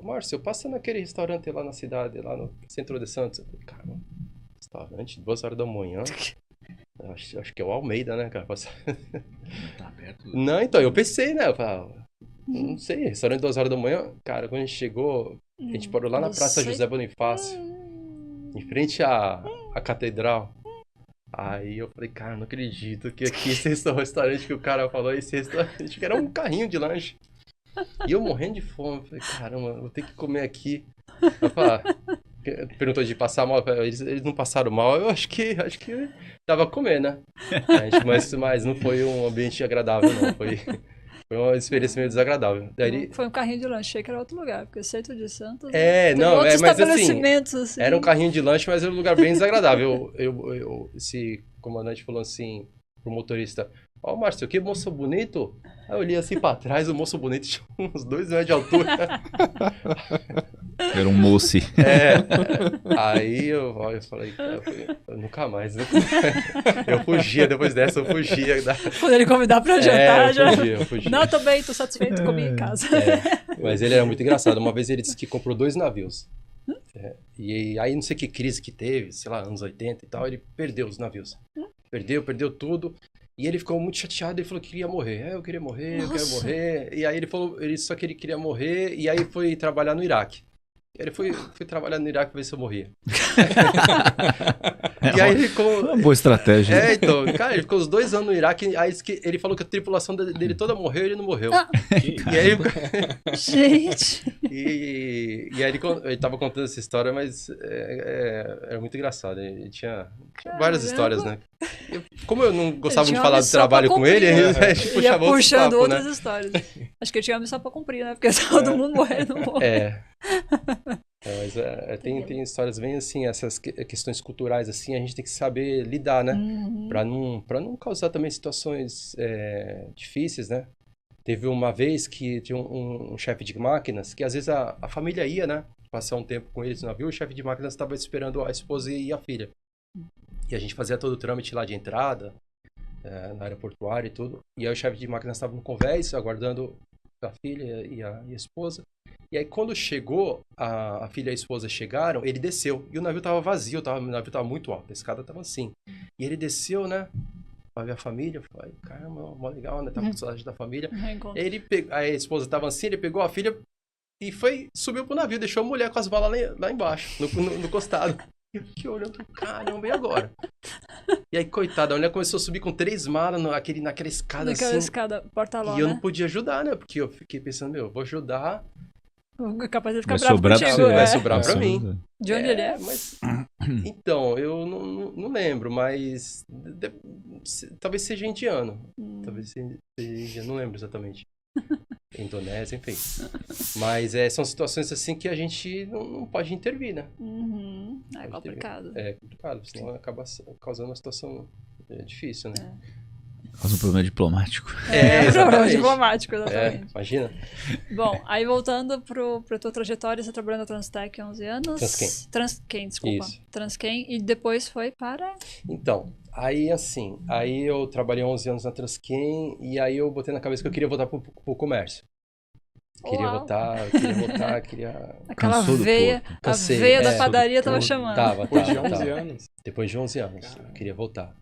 Márcio, passa naquele restaurante lá na cidade, lá no centro de Santos. Eu falei, cara, restaurante, 2 horas da manhã? Acho que é o Almeida, né, cara? Não tá aberto? Não, então, eu pensei, né? Eu falei, não sei, restaurante 2 horas da manhã? Cara, quando a gente chegou, a gente parou lá na Praça José Bonifácio, em frente à catedral. Aí eu falei, cara, não acredito que aqui esse restaurante que o cara falou, esse restaurante que era um carrinho de lanche. E eu morrendo de fome, falei, caramba, vou ter que comer aqui. Eu falei, perguntou de passar mal, eles não passaram mal, eu acho que dava a comer, né? Mas não foi um ambiente agradável, não, foi uma experiência meio desagradável. Daí Foi um carrinho de lanche, achei que era outro lugar, porque Centro de Santos... mas assim... Era um carrinho de lanche, mas era um lugar bem desagradável. Esse comandante falou assim pro motorista, Márcio, que moço bonito. Aí eu olhei assim pra trás, o moço bonito tinha uns 2 metros de altura. Era um moço. Aí eu falei, eu nunca mais. Eu fugia, depois dessa eu fugia. Quando ele convidar pra jantar, eu fugia. Não, tô bem, tô satisfeito, comi em casa. Mas ele era muito engraçado. Uma vez ele disse que comprou 2 navios. E aí não sei que crise que teve, sei lá, anos 80 e tal, ele perdeu os navios. Perdeu tudo. E ele ficou muito chateado, ele falou que queria morrer. Eu queria morrer, eu quero morrer. E aí ele falou, só que ele queria morrer, e aí foi trabalhar no Iraque. Ele foi trabalhar no Iraque pra ver se eu morria. E aí ele ficou... Uma boa estratégia. Então, cara, ele ficou uns 2 anos no Iraque, aí ele falou que a tripulação dele toda morreu e ele não morreu. E aí... Gente! E aí ele tava contando essa história, mas era muito engraçado. Ele tinha várias histórias, né? Como eu não gostava de falar do trabalho com ele, a gente puxava outros puxando papos, outras né? histórias. Acho que ele tinha uma missão pra cumprir, né? Porque todo mundo morreu, não morreu. Mas tem histórias bem assim, essas questões culturais assim, a gente tem que saber lidar, né? Pra não causar também situações difíceis, né? Teve uma vez que tinha um chefe de máquinas, que às vezes a família ia, né? Passar um tempo com eles no navio, o chefe de máquinas estava esperando a esposa e a filha. E a gente fazia todo o trâmite lá de entrada, na área portuária e tudo. E aí o chefe de máquinas estava no convés, aguardando a filha e a esposa. E aí quando chegou, a filha e a esposa chegaram, ele desceu. E o navio estava vazio, o navio estava muito alto, a escada estava assim. E ele desceu, né? Pra ver a família, falei, caramba, mó legal, né? Tava com saudade da família. A esposa tava assim, ele pegou a filha e subiu pro navio, deixou a mulher com as balas lá embaixo, no costado. E eu fiquei olhando, caramba, e agora? E aí, coitada, a mulher começou a subir com 3 malas naquela escada assim. Naquela escada, porta-lá, E eu não podia ajudar, né? Porque eu fiquei pensando, eu vou ajudar. Capaz de ficar bravo contigo. Vai sobrar pra mim. De onde ele é? Mas, então, eu não lembro, mas talvez seja indiano. Talvez seja indiano, não lembro exatamente. Indonésia, enfim. Mas são situações assim que a gente não pode intervir, né? É complicado. É complicado, senão acaba causando uma situação difícil, né? Causa um problema diplomático. É um problema diplomático, exatamente. Imagina. Bom, aí voltando pra tua trajetória, você trabalhou na Transtech há 11 anos. Transcam, desculpa. Isso. Transcam, e depois foi para... Então, aí assim, aí eu trabalhei 11 anos na Transcam e aí eu botei na cabeça que eu queria voltar pro comércio. Queria voltar. Aquela veia, a veia da padaria tava chamando. Depois de 11 anos. Depois de 11 anos, eu queria voltar.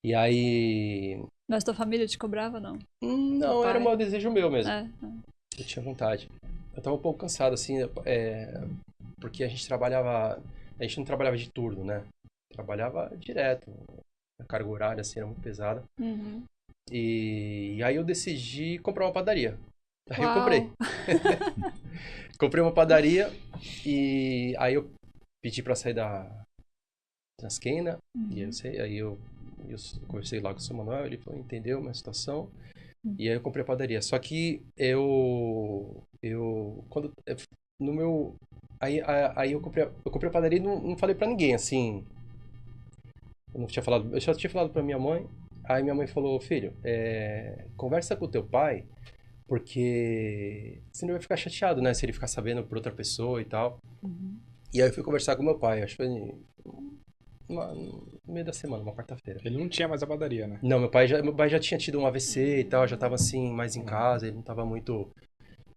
E aí... Mas tua família te cobrava, não? Não, era um desejo meu mesmo. Eu tinha vontade. Eu tava um pouco cansado, assim, porque a gente não trabalhava de turno, né? Trabalhava direto. A carga horária, assim, era muito pesada. Uhum. E aí eu decidi comprar uma padaria. Aí eu comprei. Comprei uma padaria e aí eu pedi pra sair da Transcam, né? E aí eu conversei lá com o seu Manuel, ele falou, entendeu minha situação. E aí eu comprei a padaria. Só que aí eu comprei a padaria e não falei pra ninguém, assim. Eu já tinha falado pra minha mãe. Aí minha mãe falou, filho, conversa com o teu pai, porque você não vai ficar chateado, né? Se ele ficar sabendo por outra pessoa e tal. E aí eu fui conversar com meu pai, acho que foi no meio da semana, uma quarta-feira. Ele não tinha mais a padaria, né? Não, meu pai já tinha tido um AVC e tal, já tava assim, mais em casa, ele não tava muito...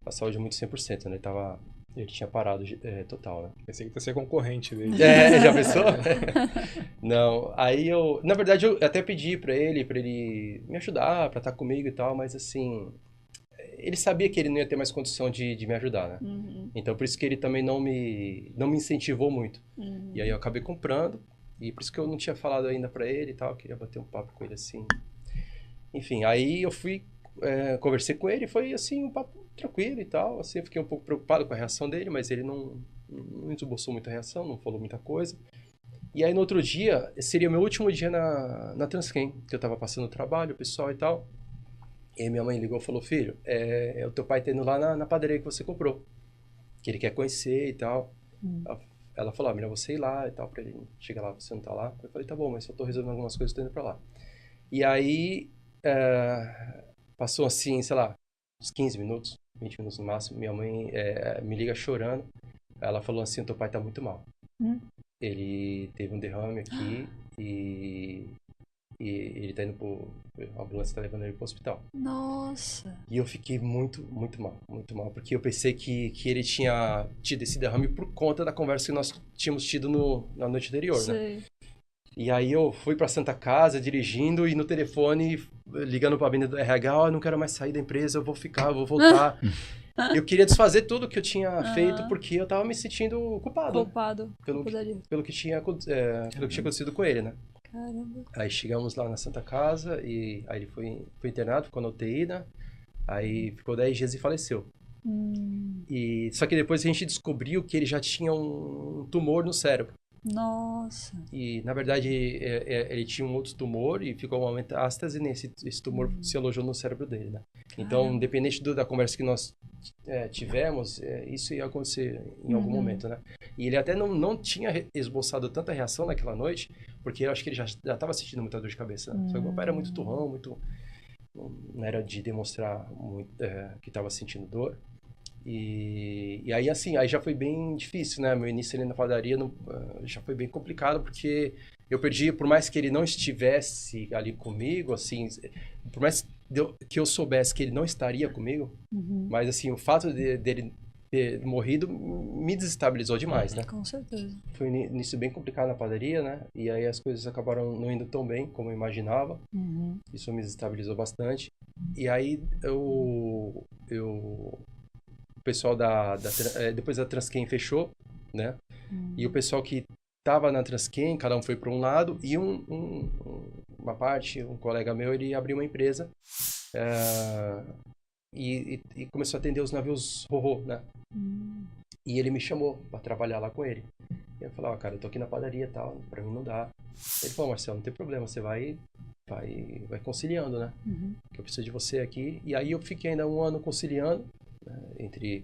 A saúde muito 100%, né? Ele tinha parado total, né? Pensei que ia ser concorrente dele. Já pensou? Não, aí na verdade, eu até pedi pra ele me ajudar, pra estar comigo e tal, mas assim... Ele sabia que ele não ia ter mais condição de me ajudar, né? Então, por isso que ele também não me incentivou muito. E aí eu acabei comprando, e por isso que eu não tinha falado ainda pra ele e tal, eu queria bater um papo com ele assim. Enfim, aí eu fui, conversei com ele, foi assim, um papo tranquilo e tal, assim, eu fiquei um pouco preocupado com a reação dele, mas ele não esboçou muita reação, não falou muita coisa. E aí no outro dia, seria meu último dia na Transcam, que eu tava passando o trabalho, o pessoal e tal. E aí minha mãe ligou e falou, filho, o teu pai tá indo lá na padaria que você comprou, que ele quer conhecer e tal. Ela falou, melhor você ir lá e tal, pra ele chegar lá, você não tá lá. Eu falei, tá bom, mas eu tô resolvendo algumas coisas, tô indo pra lá. E aí, passou assim, sei lá, uns 15 minutos, 20 minutos no máximo, minha mãe me liga chorando. Ela falou assim, teu pai tá muito mal. Ele teve um derrame aqui e ele tá indo a ambulância tá levando ele pro hospital. Nossa! E eu fiquei muito, muito mal, porque eu pensei que ele tinha tido esse derrame por conta da conversa que nós tínhamos tido na noite anterior, Sei. né? E aí eu fui pra Santa Casa, dirigindo, e no telefone, ligando pra menina do RH, não quero mais sair da empresa, eu vou ficar, eu vou voltar. Eu queria desfazer tudo que eu tinha feito, porque eu tava me sentindo culpado. Pelo que tinha acontecido com ele, né? Caramba. Aí chegamos lá na Santa Casa, e aí ele foi internado, ficou na UTI, né? Aí ficou 10 dias e faleceu. Só que depois a gente descobriu que ele já tinha um tumor no cérebro. Nossa. E, na verdade, ele tinha um outro tumor e ficou uma metástase, e esse tumor se alojou no cérebro dele, né? Então, independente da conversa que nós tivemos, isso ia acontecer em algum momento, né? E ele até não tinha esboçado tanta reação naquela noite, porque eu acho que ele já estava sentindo muita dor de cabeça, né? Só que meu pai era muito turrão, não era de demonstrar muito, que estava sentindo dor. E aí, assim, aí já foi bem difícil, né? Meu início ali na padaria já foi bem complicado, porque eu perdi, por mais que ele não estivesse ali comigo, assim, por mais que eu soubesse que ele não estaria comigo, mas, assim, o fato dele ter morrido me desestabilizou demais, né? Com certeza. Foi um início bem complicado na padaria, né? E aí as coisas acabaram não indo tão bem como eu imaginava. Isso me desestabilizou bastante. E aí o pessoal depois a Transcam fechou, né? E o pessoal que estava na Transcam, cada um foi para um lado, e uma parte, um colega meu, ele abriu uma empresa e começou a atender os navios ro-ro, né? E ele me chamou para trabalhar lá com ele. E eu falei, cara, eu tô aqui na padaria e tal, para mim não dá. Ele falou, Marcelo, não tem problema, você vai conciliando, né? Que eu preciso de você aqui. E aí eu fiquei ainda um ano conciliando, entre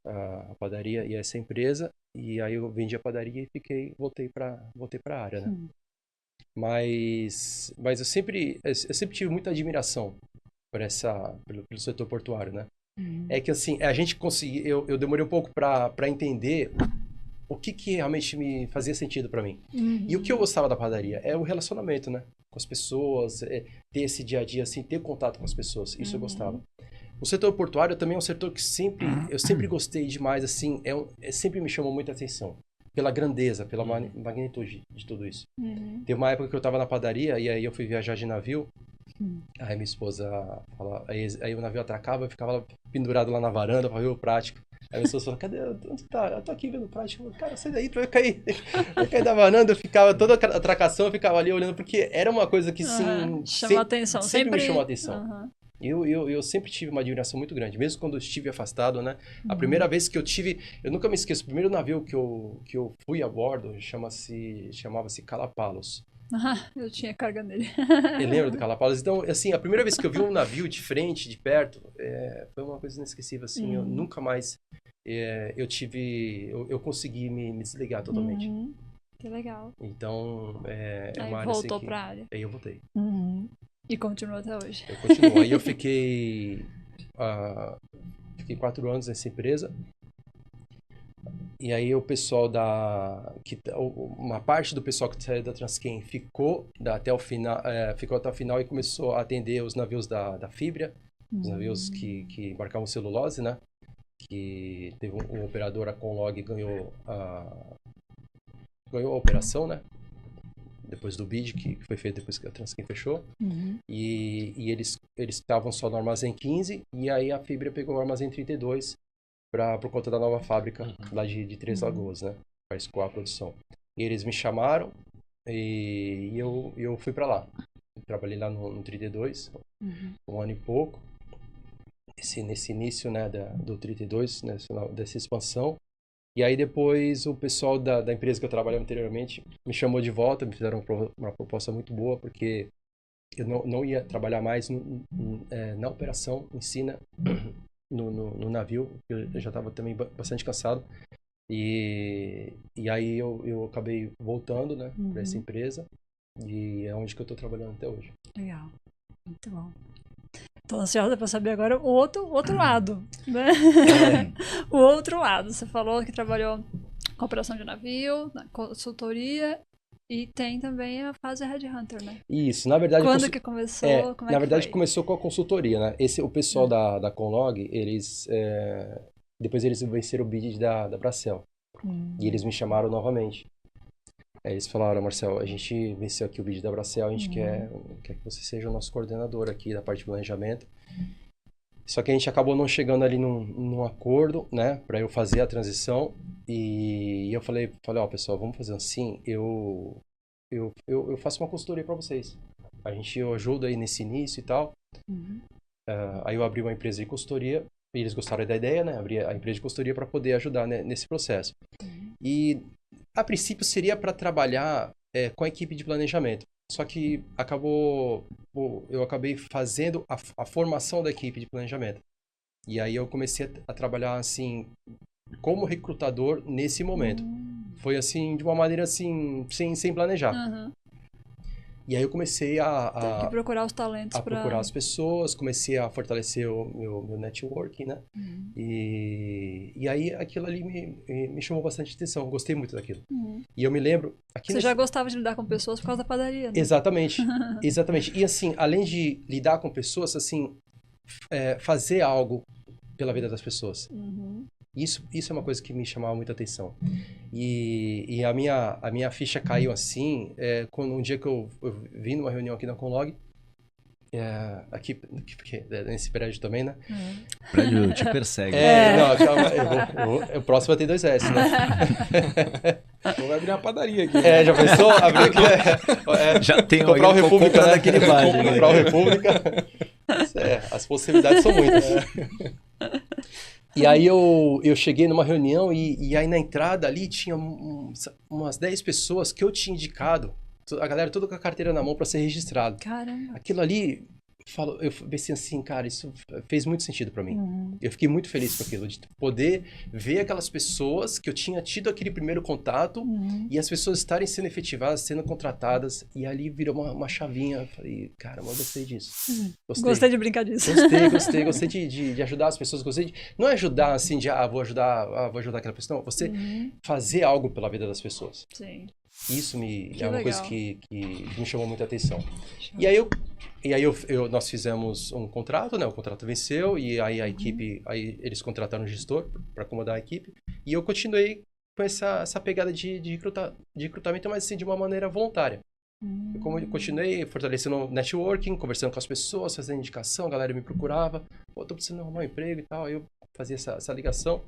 a padaria e essa empresa. E aí eu vendi a padaria e voltei para a área, né? Mas eu sempre tive muita admiração pelo setor portuário, né? É que assim, a gente conseguiu, eu demorei um pouco para entender o que realmente me fazia sentido para mim. E o que eu gostava da padaria é o relacionamento, né? Com as pessoas, ter esse dia a dia, assim, ter contato com as pessoas. Isso eu gostava. O setor portuário também é um setor que eu sempre gostei demais, assim, sempre me chamou muita atenção. Pela grandeza, pela magnitude de tudo isso. Teve uma época que eu estava na padaria e aí eu fui viajar de navio. Aí minha esposa aí o navio atracava, eu ficava pendurado lá na varanda para ver o prático. Aí minha esposa falou, cadê? Onde tá? Eu tô aqui vendo o prático. Cara, sai daí, tu vai cair. Eu caí da varanda, eu ficava, toda a atracação, eu ficava ali olhando, porque era uma coisa que sim, chamou atenção. Sempre me chamou a atenção. Eu sempre tive uma admiração muito grande, mesmo quando eu estive afastado, né? A primeira vez que eu nunca me esqueço, o primeiro navio que eu fui a bordo chamava-se Calapalos. Eu tinha carga nele. Eu lembro do Calapalos. Então, assim, a primeira vez que eu vi um navio de frente, de perto, foi uma coisa inesquecível, assim. Eu nunca mais eu consegui me desligar totalmente. Que legal. Então, aí uma área voltou assim pra área. Aí eu voltei. E continua até hoje. Eu continuo. Aí eu fiquei 4 anos nessa empresa. E aí o pessoal uma parte do pessoal que saiu da Transcam ficou até o final e começou a atender os navios da Fibria, os navios que embarcavam celulose, né? Que teve um operador, a Conlog, ganhou a operação, né? Depois do bid que foi feito depois que a Transcam fechou. E eles estavam só no armazém 15 e aí a Fibria pegou o armazém 32 por conta da nova fábrica lá de Três Lagoas, né? Para escoar a produção. E eles me chamaram e eu fui para lá. Eu trabalhei lá no 32, um ano e pouco. Nesse início, né, do 32, dessa expansão. E aí depois o pessoal da empresa que eu trabalhava anteriormente me chamou de volta, me fizeram uma proposta muito boa, porque eu não ia trabalhar mais na operação em si, né? No navio, eu já estava também bastante cansado. E aí eu acabei voltando, né, para essa empresa. E é onde que eu estou trabalhando até hoje. Legal, muito bom. Tô ansiosa para saber agora o outro lado, né? O outro lado. Você falou que trabalhou com operação de navio, na consultoria e tem também a fase Headhunter, né? Isso, na verdade... Quando que começou? Como é na verdade, foi? começou com a consultoria, né? O pessoal da Conlog, depois eles venceram o bid da Bracel. E eles me chamaram novamente. Aí eles falaram, Marcel, a gente venceu aqui o bid da Bracel, a gente quer que você seja o nosso coordenador aqui da parte de planejamento. Só que a gente acabou não chegando ali num acordo, né, para eu fazer a transição. E eu falei, ó, pessoal, vamos fazer assim, eu faço uma consultoria para vocês. Eu ajudo aí nesse início e tal. Aí eu abri uma empresa de consultoria, e eles gostaram da ideia, né, abri a empresa de consultoria para poder ajudar, né, nesse processo. E a princípio seria para trabalhar com a equipe de planejamento. Só que eu acabei fazendo a formação da equipe de planejamento. E aí eu comecei a trabalhar assim como recrutador nesse momento. Foi assim, de uma maneira assim, sem planejar. E aí eu comecei Tem que procurar os talentos procurar as pessoas, comecei a fortalecer o meu networking, né? E aí aquilo ali me chamou bastante atenção, gostei muito daquilo. E eu me lembro... Você já gostava de lidar com pessoas por causa da padaria, né? Exatamente, exatamente. E assim, além de lidar com pessoas, assim, fazer algo pela vida das pessoas. Isso é uma coisa que me chamava muita atenção. E a minha ficha caiu assim, quando um dia que eu vim numa reunião aqui na Conlog, aqui, nesse prédio também, né? O prédio te persegue. Não, calma, o próximo vai ter 2 S, né? Vou abrir uma padaria aqui. Já pensou? Abrir aqui, já tem comprar o República, né? Daquele bairro, Comprar o República. As possibilidades são muitas. E aí eu cheguei numa reunião e aí na entrada ali tinha umas 10 pessoas que eu tinha indicado, a galera toda com a carteira na mão para ser registrado. Caramba. Aquilo ali eu pensei assim, cara, isso fez muito sentido pra mim. Eu fiquei muito feliz com aquilo, de poder ver aquelas pessoas que eu tinha tido aquele primeiro contato e as pessoas estarem sendo efetivadas, sendo contratadas, e ali virou uma chavinha. Eu falei, caramba, eu gostei disso. Gostei de brincar disso. Gostei de ajudar as pessoas, gostei de... Não é ajudar assim, de, vou ajudar aquela pessoa, não. Você fazer algo pela vida das pessoas. Sim. Isso é uma coisa que me chamou muita atenção. E aí nós fizemos um contrato, né? O contrato venceu e aí a equipe, aí eles contrataram um gestor para acomodar a equipe. E eu continuei com essa pegada de recrutamento, mas assim, de uma maneira voluntária. Eu continuei fortalecendo o networking, conversando com as pessoas, fazendo indicação, a galera me procurava. Pô, tô precisando arrumar um emprego e tal. Aí eu fazia essa ligação,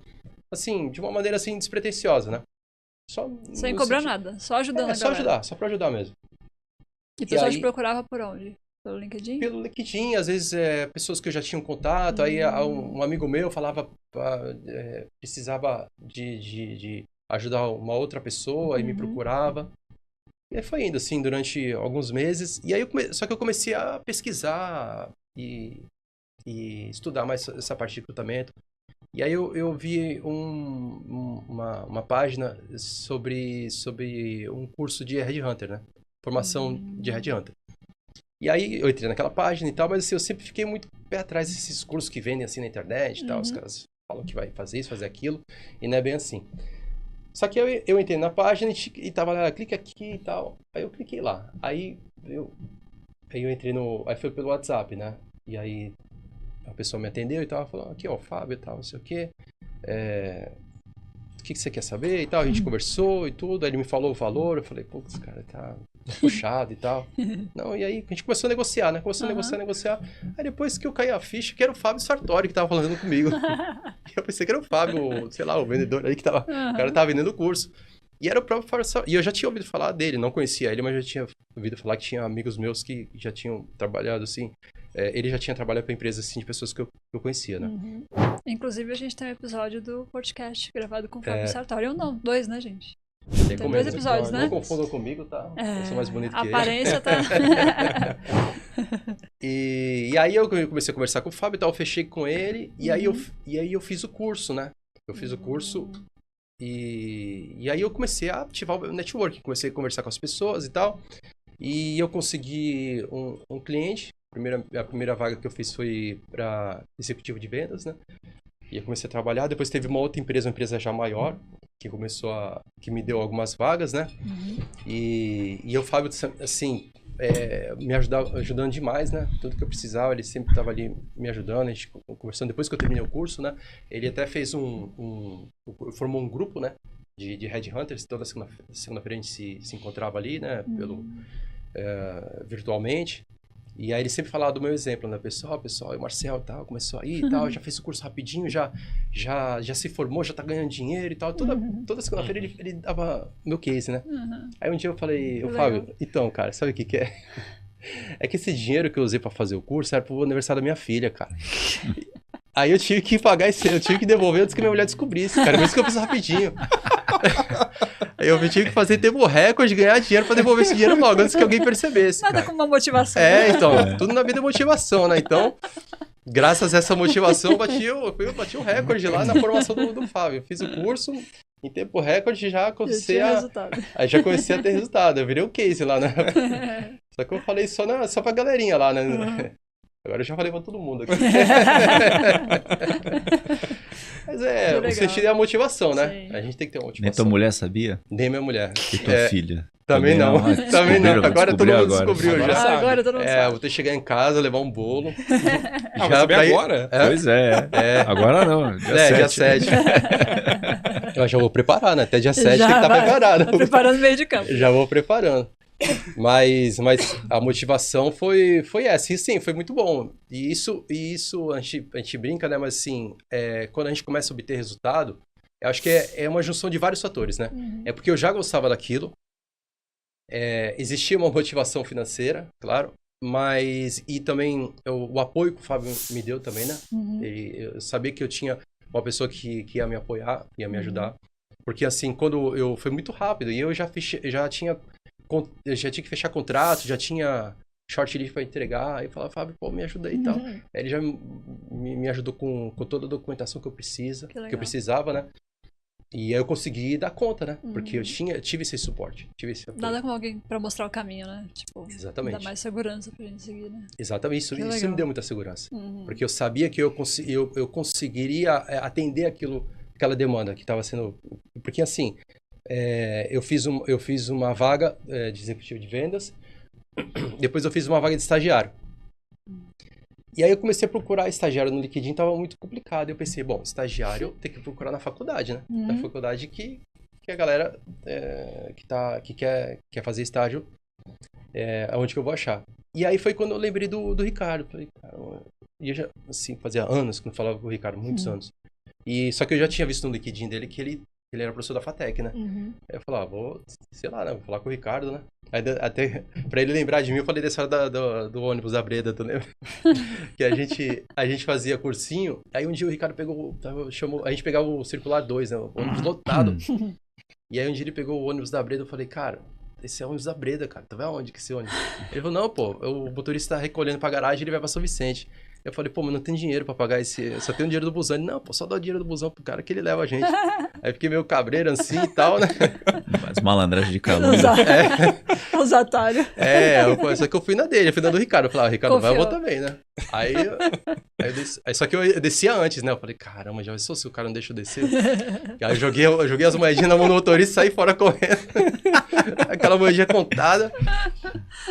assim, de uma maneira assim, despretensiosa, né? Sem cobrar nada, só ajudando a galera. Só pra ajudar mesmo. E o pessoal te procurava por onde? Pelo LinkedIn? Pelo LinkedIn, às vezes pessoas que eu já tinha um contato, aí um amigo meu falava, precisava de ajudar uma outra pessoa, e me procurava. E aí foi indo, assim, durante alguns meses. E aí só que eu comecei a pesquisar e estudar mais essa parte de recrutamento. E aí eu vi uma página sobre um curso de Headhunter, né? Formação de Headhunter. E aí eu entrei naquela página e tal, mas assim, eu sempre fiquei muito pé atrás desses cursos que vendem assim na internet e tal. Os caras falam que vai fazer isso, fazer aquilo, e não é bem assim. Só que eu entrei na página e tava lá, clica aqui e tal. Aí eu cliquei lá. Aí eu entrei aí foi pelo WhatsApp, né? E aí a pessoa me atendeu e tal, falou, aqui ó, o Fábio e tal, não sei o quê. O que você quer saber e tal? A gente conversou e tudo, aí ele me falou o valor, eu falei, putz, cara, tá puxado e tal. Não, e aí a gente começou a negociar, né? Começou a negociar. Aí depois que eu caí a ficha, que era o Fábio Sartori que tava falando comigo. E eu pensei que era o Fábio, sei lá, o vendedor aí que tava, o cara tava vendendo o curso. E era o próprio Fábio Sartori. E eu já tinha ouvido falar dele, não conhecia ele, mas já tinha ouvido falar que tinha amigos meus que já tinham trabalhado assim. Ele já tinha trabalhado para empresas assim, de pessoas que eu conhecia, né? Inclusive, a gente tem um episódio do podcast gravado com o Fábio Sartori. Não, 2, né, gente? Tem 2 episódios, né? Não confundam comigo, tá? Eu sou mais bonito que ele. A aparência tá... E aí eu comecei a conversar com o Fábio e tal, eu fechei com ele, e aí eu fiz o curso, né? Eu fiz o curso e aí eu comecei a ativar o network, comecei a conversar com as pessoas e tal, e eu consegui um cliente. A primeira vaga que eu fiz foi para executivo de vendas, né? E eu comecei a trabalhar. Depois teve uma outra empresa, uma empresa já maior, que me deu algumas vagas, né? E o Fábio, assim, me ajudando demais, né? Tudo que eu precisava, ele sempre estava ali me ajudando, a gente conversando. Depois que eu terminei o curso, né? Ele até fez formou um grupo, né? De Headhunters. Toda segunda-feira a gente se encontrava ali, né? Virtualmente. E aí ele sempre falava do meu exemplo, né? Pessoal, o Marcel tal, começou aí e tal, já fez o curso rapidinho, já se formou, já tá ganhando dinheiro e tal. Toda segunda-feira ele dava meu case, né? Aí um dia eu falei, Fábio, então, cara, sabe o que é? É que esse dinheiro que eu usei pra fazer o curso era pro aniversário da minha filha, cara. Aí eu tive que pagar eu tive que devolver antes que minha mulher descobrisse, cara. Por isso que eu fiz rapidinho. Aí eu tive que fazer tempo recorde, ganhar dinheiro pra devolver esse dinheiro logo, antes que alguém percebesse. Nada com uma motivação. Então, tudo na vida é motivação, né? Então, graças a essa motivação, eu bati o recorde lá na formação do Fábio. Eu fiz o curso, em tempo recorde, já comecei a ter resultado. Eu virei o case lá, né? Só que eu falei só pra galerinha lá, né? Agora eu já falei pra todo mundo aqui. Mas o sentido é a motivação, né? Sim. A gente tem que ter uma motivação. Nem tua mulher sabia? Nem minha mulher. E tua filha? Também não. Também não. Agora todo mundo descobriu já. Agora todo mundo sabe. Vou ter que chegar em casa, levar um bolo. Já pra agora? Pois é. Agora não. Dia 7. Eu já vou preparar, né? Até dia 7 tem que estar preparado. Tá preparando o meio de campo. Já vou preparando. Mas a motivação foi essa. E sim, foi muito bom. E isso a gente brinca, né? Mas assim, quando a gente começa a obter resultado, eu acho que é uma junção de vários fatores, né? É porque eu já gostava daquilo. Existia uma motivação financeira, claro. E também o apoio que o Fábio me deu também, né? Eu sabia que eu tinha uma pessoa que ia me apoiar, ia me ajudar. Porque assim, foi muito rápido. E eu já tinha que fechar contrato, já tinha shortlist para entregar. Aí eu falava, Fábio, pô, me ajuda aí e tal. Aí ele já me ajudou com toda a documentação que eu precisava, né? E aí eu consegui dar conta, né? Porque eu tive esse suporte. Nada com alguém pra mostrar o caminho, né? Tipo, exatamente. Dá mais segurança pra gente seguir, né? Exatamente, isso me deu muita segurança. Porque eu sabia que eu conseguiria atender aquela demanda que estava sendo... Porque assim, eu fiz uma vaga de executivo de vendas, depois eu fiz uma vaga de estagiário. E aí eu comecei a procurar estagiário no LinkedIn, tava muito complicado. Eu pensei, bom, estagiário tem que procurar na faculdade, né? Na faculdade que a galera que quer fazer estágio, aonde que eu vou achar. E aí foi quando eu lembrei do Ricardo. Falei, cara, eu já, assim, fazia anos que não falava com o Ricardo, muitos anos. Só que eu já tinha visto no LinkedIn dele que ele era professor da FATEC, né? Aí eu falei, vou falar com o Ricardo, né? Aí, até pra ele lembrar de mim, eu falei dessa hora do ônibus da Breda, tu lembra? Que a gente fazia cursinho, aí um dia o Ricardo a gente pegava o Circular 2, né? O ônibus lotado. E aí um dia ele pegou o ônibus da Breda, eu falei, cara, esse é o ônibus da Breda, cara, tu vai aonde que esse ônibus? Ele falou, não, pô, o motorista tá recolhendo pra garagem e ele vai pra São Vicente. Eu falei, pô, mas não tem dinheiro pra pagar só tem o dinheiro do busão. Ele, não, pô, só dá o dinheiro do busão pro cara que ele leva a gente. Aí fiquei meio cabreiro assim e tal, né? Faz malandragem de calor. Os atalhos. Só que eu fui na dele, eu fui na do Ricardo. Eu falei, Ricardo, vai, eu vou também, né? Aí só que eu descia antes, né? Eu falei, caramba, já pensou se o cara não deixa eu descer? Aí eu joguei as moedinhas na mão do motorista e saí fora correndo. Aquela moedinha contada.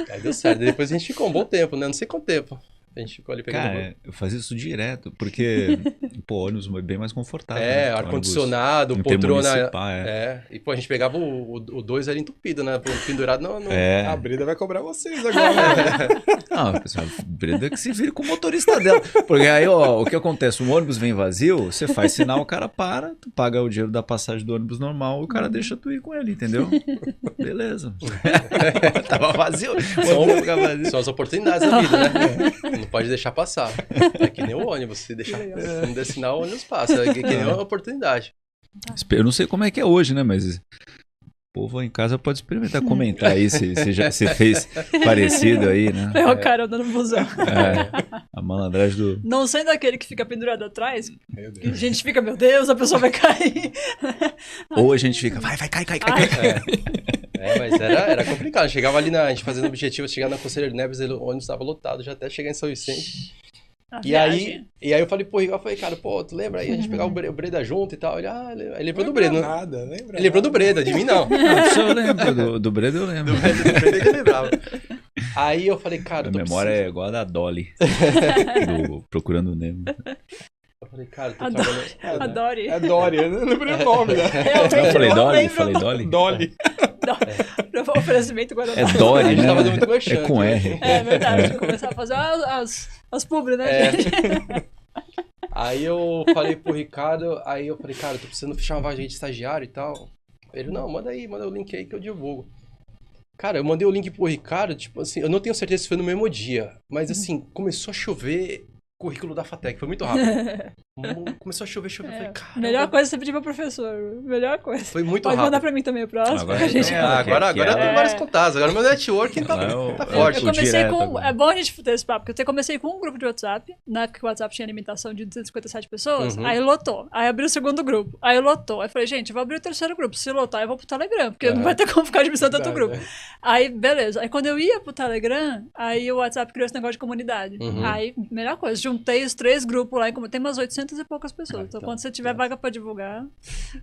Aí deu certo. Depois a gente ficou um bom tempo, né? Não sei quanto tempo. A gente ficou ali pegando... Cara, eu fazia isso direto, porque, pô, ônibus é bem mais confortável. Né? Ar-condicionado, poltrona... E, pô, a gente pegava o 2 ali entupido, né? Pendurado no... A Breda vai cobrar vocês agora. Não, pessoal, a Breda que se vire com o motorista dela. Porque aí, ó, o que acontece? O ônibus vem vazio, você faz sinal, o cara para, tu paga o dinheiro da passagem do ônibus normal, o cara deixa tu ir com ele, entendeu? Beleza. Tava vazio. São as oportunidades da vida, né? Não pode deixar passar. É que nem o ônibus. Se não der sinal, o ônibus passa. É que nem uma oportunidade. Eu não sei como é que é hoje, né? Mas o povo em casa pode experimentar comentar aí se fez parecido aí, né? É o cara andando no busão. A malandragem do... Não sendo aquele que fica pendurado atrás, que a gente fica, meu Deus, a pessoa vai cair. Ou a gente fica, vai, cai. Mas era complicado. Chegava ali a gente fazendo objetivo, chegar na Conselheiro Neves, o ônibus estava lotado, já até chegar em São Vicente. E aí eu falei, pô, cara, pô, tu lembra aí? A gente pegava o Breda junto e tal. Ele lembrou do Breda. Ele lembrou do Breda, de mim não. Eu lembro, do Breda eu lembro. Do Breda ele lembrava. Aí eu falei, cara... A memória é igual a da Dolly, do Procurando o Nemo. Eu falei, cara, tô trabalhando... A Dory. É Dory, eu não lembrei o nome, né? Eu falei Dolly? Falei Dolly? Dolly. O oferecimento Guaraná. É Dory, A gente né? tava muito merchan. É com R. É verdade, começar a fazer as publi, né, gente? Aí eu falei pro Ricardo, cara, tô precisando fechar uma vaga de estagiário e tal. Ele, não, manda o link aí que eu divulgo. Cara, eu mandei o link pro Ricardo, tipo assim, eu não tenho certeza se foi no mesmo dia, mas assim, começou a chover currículo da FATEC, foi muito rápido. Começou a chover, eu falei, cara. Melhor coisa é você pedir pro professor, melhor coisa. Foi muito Pode rápido. mandar pra mim também o próximo. Agora eu tenho vários contatos, agora meu networking tá forte. Eu comecei é bom a gente ter esse papo, porque eu comecei com um grupo de WhatsApp, na época que o WhatsApp tinha limitação de 257 pessoas, aí lotou, aí abri o segundo grupo, aí lotou, aí falei, gente, eu vou abrir o terceiro grupo, se lotar eu vou pro Telegram, porque não vai ter como ficar administrando tanto grupo. Aí, beleza, aí quando eu ia pro Telegram, aí o WhatsApp criou esse negócio de comunidade, aí, melhor coisa, juntei os 3 grupos lá, tem umas 800 e poucas pessoas, então quando você tiver vaga pra divulgar,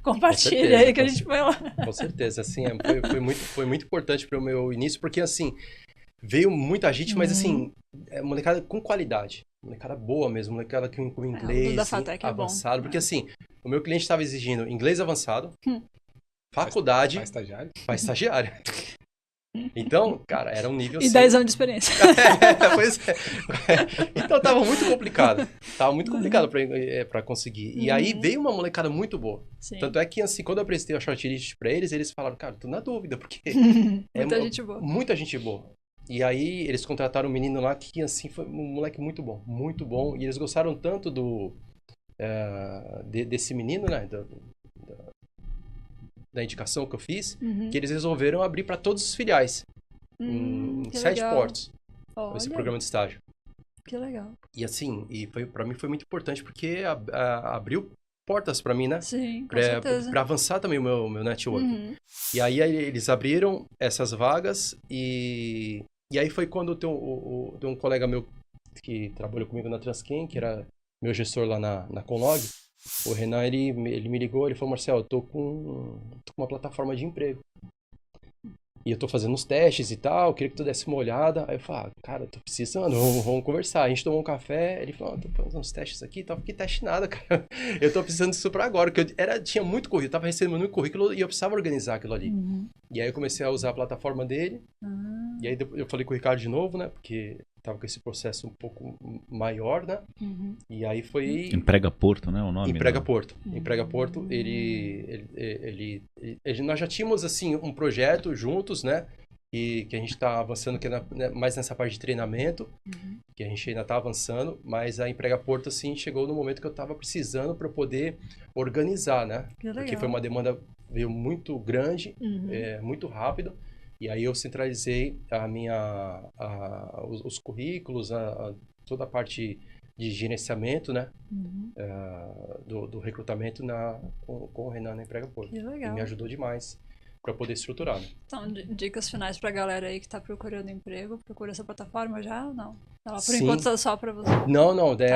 compartilha aí que a gente vai lá. Com certeza, assim, foi muito importante pro meu início, porque assim, veio muita gente, mas assim, molecada com qualidade, molecada boa mesmo, molecada com inglês da FATEC avançado, é bom. Porque assim, o meu cliente estava exigindo inglês avançado, faculdade, para estagiário. Então, cara, era um nível... E 10 anos de experiência. Pois é. Então tava muito complicado. Pra conseguir. E aí veio uma molecada muito boa. Sim. Tanto é que, assim, quando eu apresentei a shortlist pra eles falaram, cara, tô na dúvida, porque... Gente boa. Muita gente boa. E aí eles contrataram um menino lá que, assim, foi um moleque muito bom. E eles gostaram tanto desse menino, né? Da indicação que eu fiz, que eles resolveram abrir para todos os filiais, em 7 portos. esse programa de estágio. Que legal. E assim, para mim foi muito importante porque abriu portas para mim, né? Sim, com certeza. Para avançar também o meu network. E aí eles abriram essas vagas e aí foi quando tem um colega meu que trabalhou comigo na Transken, que era meu gestor lá na Conlog, o Renan, ele me ligou, ele falou, Marcelo, eu tô com uma plataforma de emprego. E eu tô fazendo uns testes e tal, queria que tu desse uma olhada. Aí eu falei, cara, eu tô precisando, vamos conversar. A gente tomou um café, ele falou, tô fazendo uns testes aqui e tal. Que teste nada, cara. Eu tô precisando disso pra agora, porque tinha muito currículo, eu tava recebendo muito currículo e eu precisava organizar aquilo ali. E aí eu comecei a usar a plataforma dele. E aí eu falei com o Ricardo de novo, né, porque tava com esse processo um pouco maior, né? E aí foi... Emprega Porto, né, o nome? Emprega Porto. Emprega Porto, nós já tínhamos, assim, um projeto juntos, né? Que a gente tá avançando que é mais nessa parte de treinamento, que a gente ainda tá avançando, mas a Emprega Porto, assim, chegou no momento que eu tava precisando para poder organizar, né? Porque foi uma demanda veio muito grande, muito rápido. E aí eu centralizei os currículos, toda a parte de gerenciamento, né? Do recrutamento com o Renan na Emprega Porto. Que legal. E me ajudou demais para poder estruturar. Né? Então, dicas finais para a galera aí que está procurando emprego, procura essa plataforma já ou não? Ela, por Sim. enquanto, tá só para você? Não, é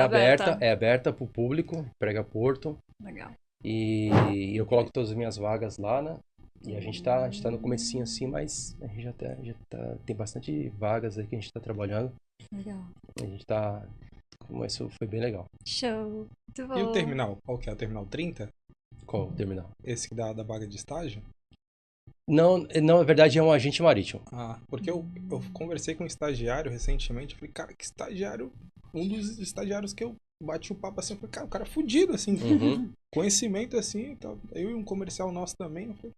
aberta para o público, Emprega Porto. Legal. E eu coloco todas as minhas vagas lá, né? E a gente tá no comecinho assim, mas a gente já tem bastante vagas aí que a gente tá trabalhando. Legal. A gente isso foi bem legal. Show. Muito bom. E o terminal? Qual que é? O terminal 30? Qual o terminal? Esse que dá da vaga de estágio? Não, na verdade é um agente marítimo. Ah, porque eu conversei com um estagiário recentemente, eu falei, cara, que estagiário, um dos estagiários que eu bati um papo assim, eu falei, cara, o cara é fudido, assim, conhecimento assim, tal. Eu e um comercial nosso também, eu falei,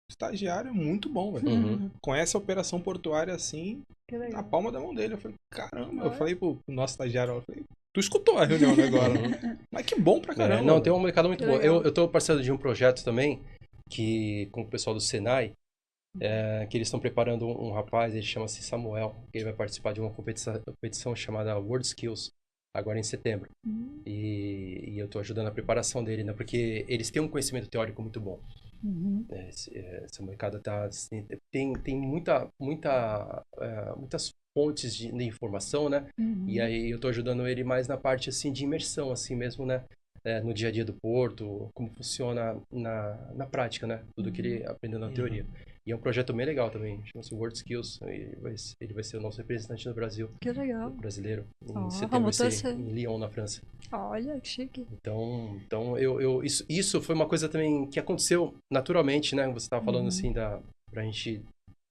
estagiário é muito bom, velho. Conhece a operação portuária assim, na palma da mão dele. Eu falei, caramba, eu falei pro nosso estagiário, eu falei, tu escutou a reunião agora, mas que bom pra caramba. Não, tem um mercado muito bom. Eu tô parceiro de um projeto também, com o pessoal do Senai, que eles estão preparando um rapaz, ele chama-se Samuel, que ele vai participar de uma competição chamada World Skills, agora em setembro. E eu tô ajudando a preparação dele, né? Porque eles têm um conhecimento teórico muito bom. Esse mercado assim, tem muitas fontes de informação, né? E aí eu tô ajudando ele mais na parte assim de imersão, assim mesmo, né? No dia a dia do porto, como funciona na prática, né? Tudo que ele aprendeu na teoria. E é um projeto bem legal também, chama-se World Skills. Ele vai ser o nosso representante no Brasil. Que legal. Brasileiro. Em setembro vai ser em Lyon, na França. Olha, que chique. Então isso foi uma coisa também que aconteceu naturalmente, né? Você estava falando assim, pra gente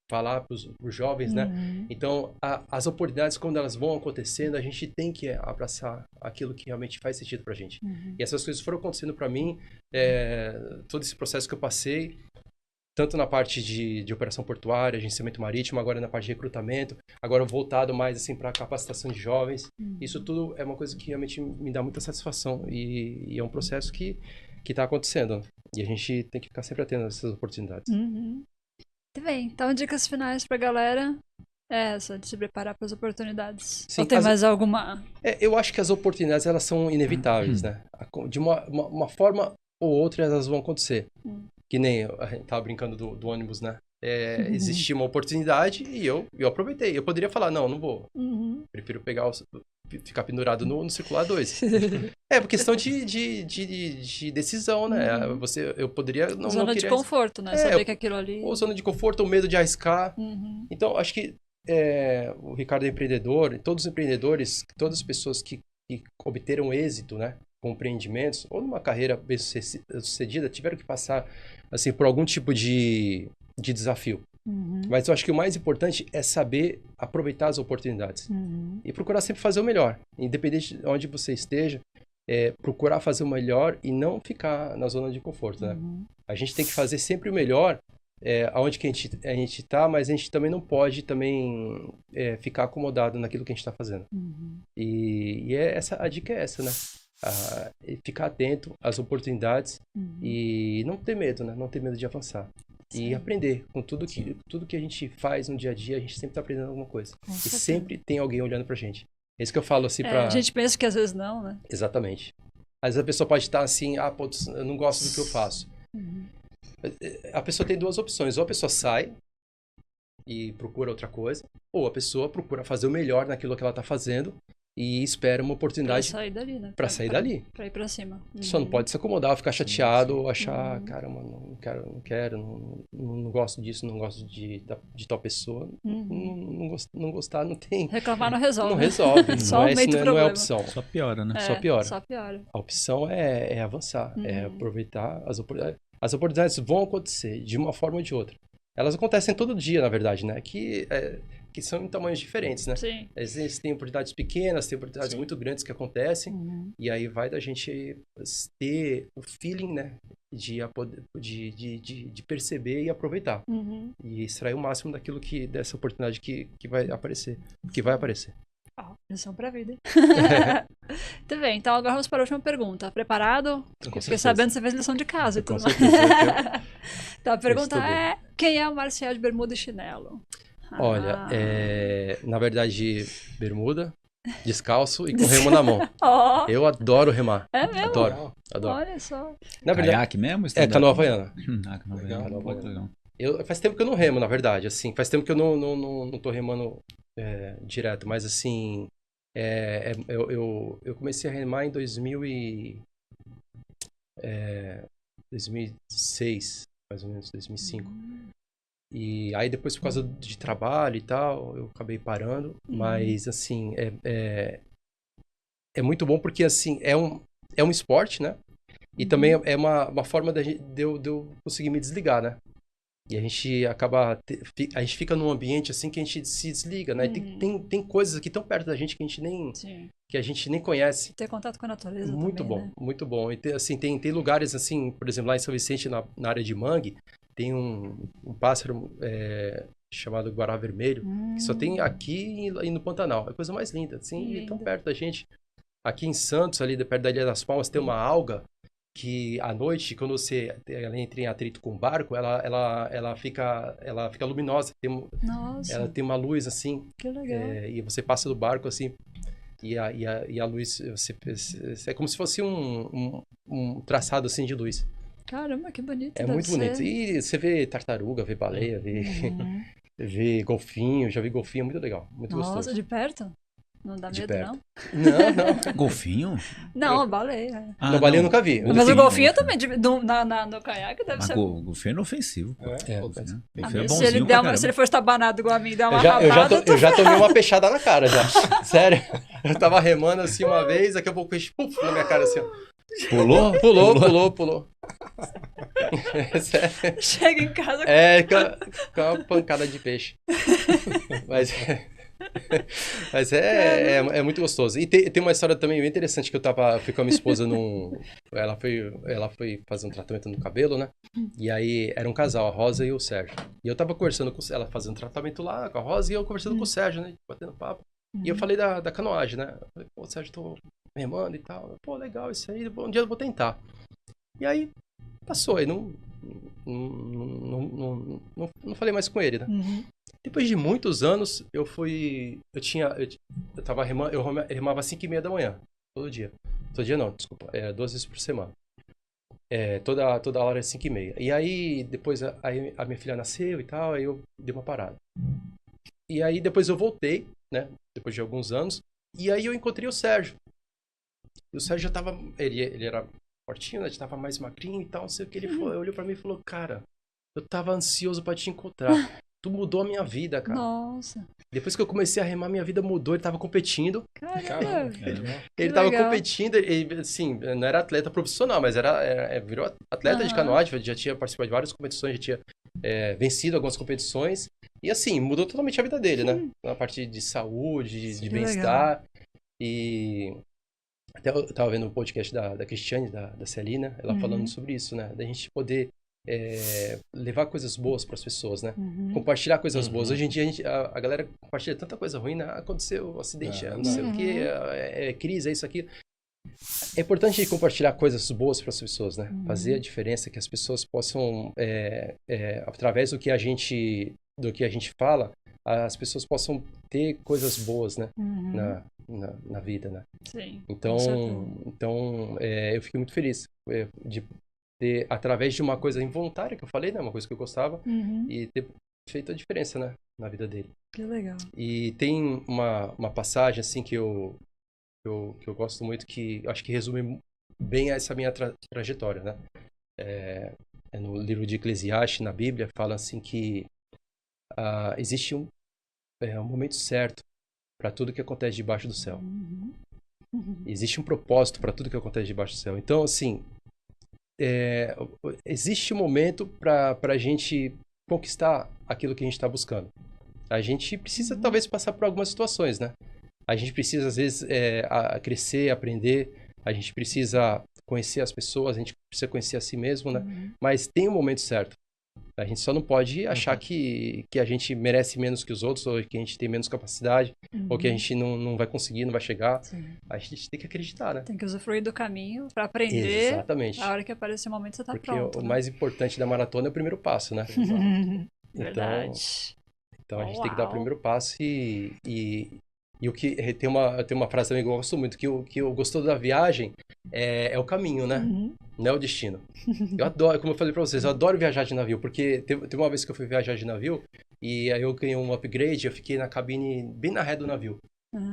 falar para os jovens, né? Então, as oportunidades, quando elas vão acontecendo, a gente tem que abraçar aquilo que realmente faz sentido pra gente. E essas coisas foram acontecendo para mim, todo esse processo que eu passei, tanto na parte de operação portuária, agenciamento marítimo, agora na parte de recrutamento, agora voltado mais assim para capacitação de jovens. Isso tudo é uma coisa que realmente me dá muita satisfação e é um processo que está acontecendo. E a gente tem que ficar sempre atento a essas oportunidades. Muito bem. Então, dicas finais para a galera é essa, de se preparar para as oportunidades. Sim, ou tem mais alguma? Eu acho que as oportunidades, elas são inevitáveis, né? De uma forma ou outra, elas vão acontecer. Que nem a gente tava brincando do ônibus, né? Existia uma oportunidade e eu aproveitei. Eu poderia falar, não vou. Prefiro ficar pendurado no circular 2. Por questão de decisão, né? Eu poderia não zona de conforto, né? Saber que aquilo ali... Ou zona de conforto, ou medo de arriscar. Então, acho que o Ricardo é empreendedor, todos os empreendedores, todas as pessoas que obteram êxito, né? Com empreendimentos, ou numa carreira bem sucedida, tiveram que passar assim, por algum tipo de desafio. Mas eu acho que o mais importante é saber aproveitar as oportunidades. E procurar sempre fazer o melhor. Independente de onde você esteja, procurar fazer o melhor e não ficar na zona de conforto. Né? A gente tem que fazer sempre o melhor aonde que a gente está, mas a gente também não pode ficar acomodado naquilo que a gente está fazendo. E a dica é essa, né? Ficar atento às oportunidades e não ter medo, né? Não ter medo de avançar. e aprender com tudo que a gente faz no dia a dia, a gente sempre tá aprendendo alguma coisa. E sempre tem alguém olhando pra gente. É isso que eu falo assim pra... A gente pensa que às vezes não, né? Exatamente. Às vezes a pessoa pode estar assim, putz, eu não gosto do que eu faço. A pessoa tem duas opções. Ou a pessoa sai e procura outra coisa, ou a pessoa procura fazer o melhor naquilo que ela tá fazendo e espera uma oportunidade pra sair dali, né? Pra sair dali. Pra ir pra cima. Só não pode se acomodar, ficar chateado, ou achar, caramba, não gosto disso, não gosto de tal pessoa. Não gostar, não tem. Reclamar não resolve. Não resolve. Só não é opção. Só piora, né? Só piora. Só piora. A opção é avançar, é aproveitar as oportunidades. As oportunidades vão acontecer de uma forma ou de outra. Elas acontecem todo dia, na verdade, né? Que são em tamanhos diferentes, né? Sim. Às vezes tem oportunidades pequenas, tem oportunidades muito grandes que acontecem, e aí vai da gente ter o feeling, né? De perceber e aproveitar. E extrair o máximo dessa oportunidade que vai aparecer. Lição pra vida. Muito bem, então agora vamos para a última pergunta. Preparado? Fiquei sabendo que você fez lição de casa e tudo mais. Então a pergunta é: quem é o Marcial de bermuda e chinelo? Olha, na verdade, bermuda, descalço e com remo na mão. Eu adoro remar. É mesmo? Adoro. Olha só. Na verdade, caiaque mesmo? Canoa havaiana. Canoa havaiana. Faz tempo que eu não remo, na verdade. Assim, faz tempo que eu não tô remando direto, mas assim, eu comecei a remar em 2006, mais ou menos, 2005. E aí depois, por causa de trabalho e tal, eu acabei parando. Mas, assim, é muito bom porque, assim, é um esporte, né? E também é uma forma de eu conseguir me desligar, né? E a gente a gente fica num ambiente, assim, que a gente se desliga, né? Tem coisas aqui tão perto da gente que a gente nem conhece. Ter contato com a natureza muito também, bom, né? muito bom. E assim, tem lugares, assim, por exemplo, lá em São Vicente, na área de mangue, tem um pássaro chamado guará vermelho, que só tem aqui e no Pantanal. É a coisa mais linda, assim, e tão perto da gente. Aqui em Santos, ali perto da Ilha das Palmas, tem uma alga que à noite, quando ela entra em atrito com o barco, ela fica luminosa. Nossa. Ela tem uma luz, assim. Que legal. E você passa do barco, assim, e a luz, é como se fosse um traçado, assim, de luz. Caramba, que bonito. É muito bonito. E você vê tartaruga, vê baleia, vê golfinho. Já vi golfinho, muito legal. Muito gostoso. Nossa, de perto? Não dá medo, não? Não. Golfinho? Não, baleia. Baleia eu nunca vi. Mas o golfinho também, no caiaque deve ser... Mas golfinho é inofensivo. Golfinho é se ele for estabanado igual a mim e der uma rabada... Eu já tomei uma peixada na cara, já. Sério. Eu tava remando assim uma vez, daqui a pouco o peixe na minha cara, assim, ó. Pulou. Chega em casa com uma pancada de peixe. Mas é muito gostoso. E tem uma história também bem interessante que fui com a minha esposa ela foi fazer um tratamento no cabelo, né? E aí era um casal, a Rosa e o Sérgio. E eu tava conversando com ela, fazendo tratamento lá com a Rosa, e eu conversando com o Sérgio, né? Batendo papo. E eu falei da canoagem, né? Eu falei, pô, Sérgio, tô remando e tal. Pô, legal isso aí, um dia eu vou tentar. E aí passou, aí não falei mais com ele, né? Depois de muitos anos, eu tava remando, eu remava às 5h30 da manhã, todo dia. Todo dia não, desculpa, 2 vezes por semana. Toda hora é 5h30. E aí, depois a minha filha nasceu e tal, aí eu dei uma parada. E aí, depois eu voltei, né? Depois de alguns anos, e aí eu encontrei o Sérgio. E o Sérgio já tava, ele era fortinho, né? Já tava mais magrinho e tal, não sei o que. Ele olhou pra mim e falou, cara, eu tava ansioso pra te encontrar. Tu mudou a minha vida, cara. Nossa. Depois que eu comecei a remar, minha vida mudou. Ele tava competindo. Caramba. Ele tava competindo. Ele, assim, não era atleta profissional, mas virou atleta de canoagem. Já tinha participado de várias competições, já tinha vencido algumas competições. E, assim, mudou totalmente a vida dele, né? Na parte de saúde, de bem-estar. E até eu tava vendo um podcast da Cristiane, da Celina, ela falando sobre isso, né? Da gente poder levar coisas boas para as pessoas, né? Compartilhar coisas boas. Hoje em dia a galera compartilha tanta coisa ruim, né? Aconteceu um acidente, não sei o que, crise, isso aqui. É importante compartilhar coisas boas para as pessoas, né? Fazer a diferença, que as pessoas possam, através do que a gente fala, as pessoas possam ter coisas boas, né? Na vida, né? Sim. Então eu fiquei muito feliz de ter, através de uma coisa involuntária que eu falei, né? Uma coisa que eu gostava, e ter feito a diferença, né? Na vida dele. Que legal. E tem uma passagem, assim, que eu gosto muito, que acho que resume bem essa minha trajetória, né? No livro de Eclesiastes, na Bíblia, fala assim que existe um momento certo para tudo que acontece debaixo do céu. Existe um propósito para tudo que acontece debaixo do céu. Então, assim, existe um momento para a gente conquistar aquilo que a gente está buscando. A gente precisa, talvez, passar por algumas situações, né? A gente precisa, às vezes, crescer, aprender. A gente precisa conhecer as pessoas, a gente precisa conhecer a si mesmo, né? Mas tem um momento certo. A gente só não pode achar que a gente merece menos que os outros, ou que a gente tem menos capacidade, ou que a gente não vai conseguir, não vai chegar. Sim. A gente tem que acreditar, né? Tem que usufruir do caminho para aprender. Exatamente. A hora que aparecer o momento, você tá pronto. Porque o mais importante da maratona é o primeiro passo, né? Verdade. Então a gente tem que dar o primeiro passo e o que tem uma frase também que eu gosto muito, que eu gostou da viagem é o caminho, né? Não é o destino. Eu adoro, como eu falei pra vocês, eu adoro viajar de navio, porque teve uma vez que eu fui viajar de navio e aí eu ganhei um upgrade, eu fiquei na cabine, bem na ré do navio.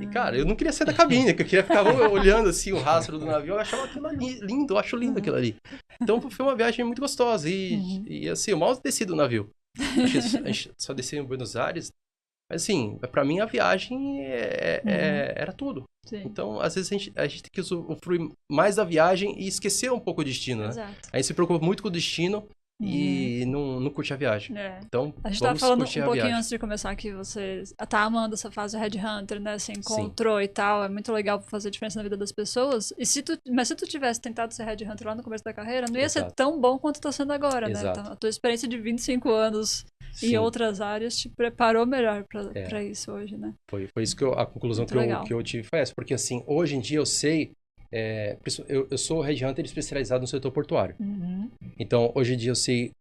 E, cara, eu não queria sair da cabine, que eu queria ficar olhando, assim, o rastro do navio. Eu achava aquilo ali lindo, eu acho lindo aquilo ali. Então, foi uma viagem muito gostosa. E assim, eu mal desci do navio. A gente só desceu em Buenos Aires. Mas, assim, pra mim, a viagem era tudo. Sim. Então, às vezes, a gente tem que usufruir mais da viagem e esquecer um pouco o destino, né? Exato. A gente se preocupa muito com o destino e não curte a viagem. Então, a gente tava falando um pouquinho antes de começar que você tá amando essa fase Red Hunter, né? Você encontrou e tal, é muito legal fazer diferença na vida das pessoas. Mas se tu tivesse tentado ser Red Hunter lá no começo da carreira, não ia ser tão bom quanto tá sendo agora, né? Então, a tua experiência de 25 anos em outras áreas te preparou melhor pra isso hoje, né? Foi isso que a conclusão que eu tive foi essa. Porque, assim, hoje em dia eu sei... eu sou Red Hunter especializado no setor portuário. Então, hoje em dia eu sei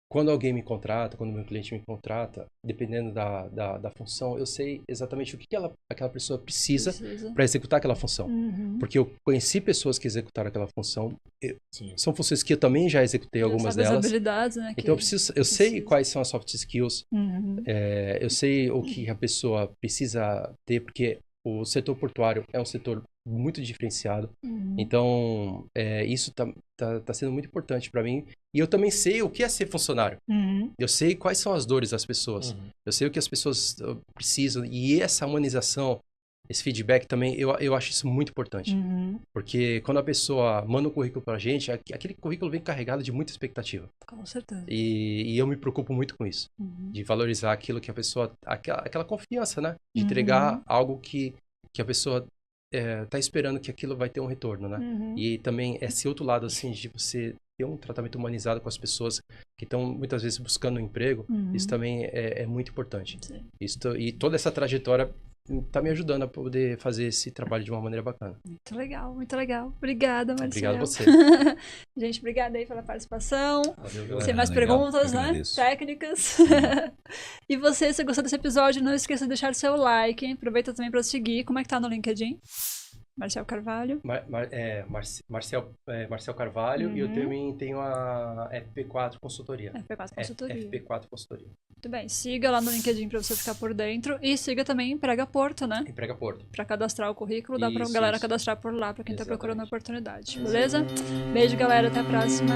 quando alguém me contrata, quando meu cliente me contrata, dependendo da função, eu sei exatamente o que aquela pessoa precisa para executar aquela função. Porque eu conheci pessoas que executaram aquela função. São funções que eu também já executei algumas delas. As habilidades, né? Então, eu sei quais são as soft skills. Eu sei o que a pessoa precisa ter, porque o setor portuário é um setor muito diferenciado. Então, isso tá sendo muito importante para mim. E eu também sei o que é ser funcionário. Eu sei quais são as dores das pessoas. Eu sei o que as pessoas precisam. E essa humanização, esse feedback também, eu acho isso muito importante. Porque quando a pessoa manda um currículo pra gente, aquele currículo vem carregado de muita expectativa. Com certeza. E eu me preocupo muito com isso. De valorizar aquilo que a pessoa... Aquela confiança, né? De entregar algo que a pessoa tá esperando que aquilo vai ter um retorno, né? E também esse outro lado, assim, de você ter um tratamento humanizado com as pessoas que estão muitas vezes buscando um emprego, isso também é muito importante. E toda essa trajetória tá me ajudando a poder fazer esse trabalho de uma maneira bacana. Muito legal, muito legal. Obrigada, Marcelo. Obrigado a você. Gente, obrigada aí pela participação. Valeu, sem mais perguntas, né? Técnicas. E você, se gostou desse episódio, não esqueça de deixar seu like. Aproveita também para seguir. Como é que tá no LinkedIn? Marcel Carvalho. Marcel Carvalho. E eu também tenho a FP4 Consultoria. FP4 Consultoria. Muito bem. Siga lá no LinkedIn para você ficar por dentro. E siga também Emprega Porto, né? Emprega Porto. Para cadastrar o currículo, dá pra galera cadastrar por lá, para quem tá procurando a oportunidade. Beleza? Beijo, galera. Até a próxima.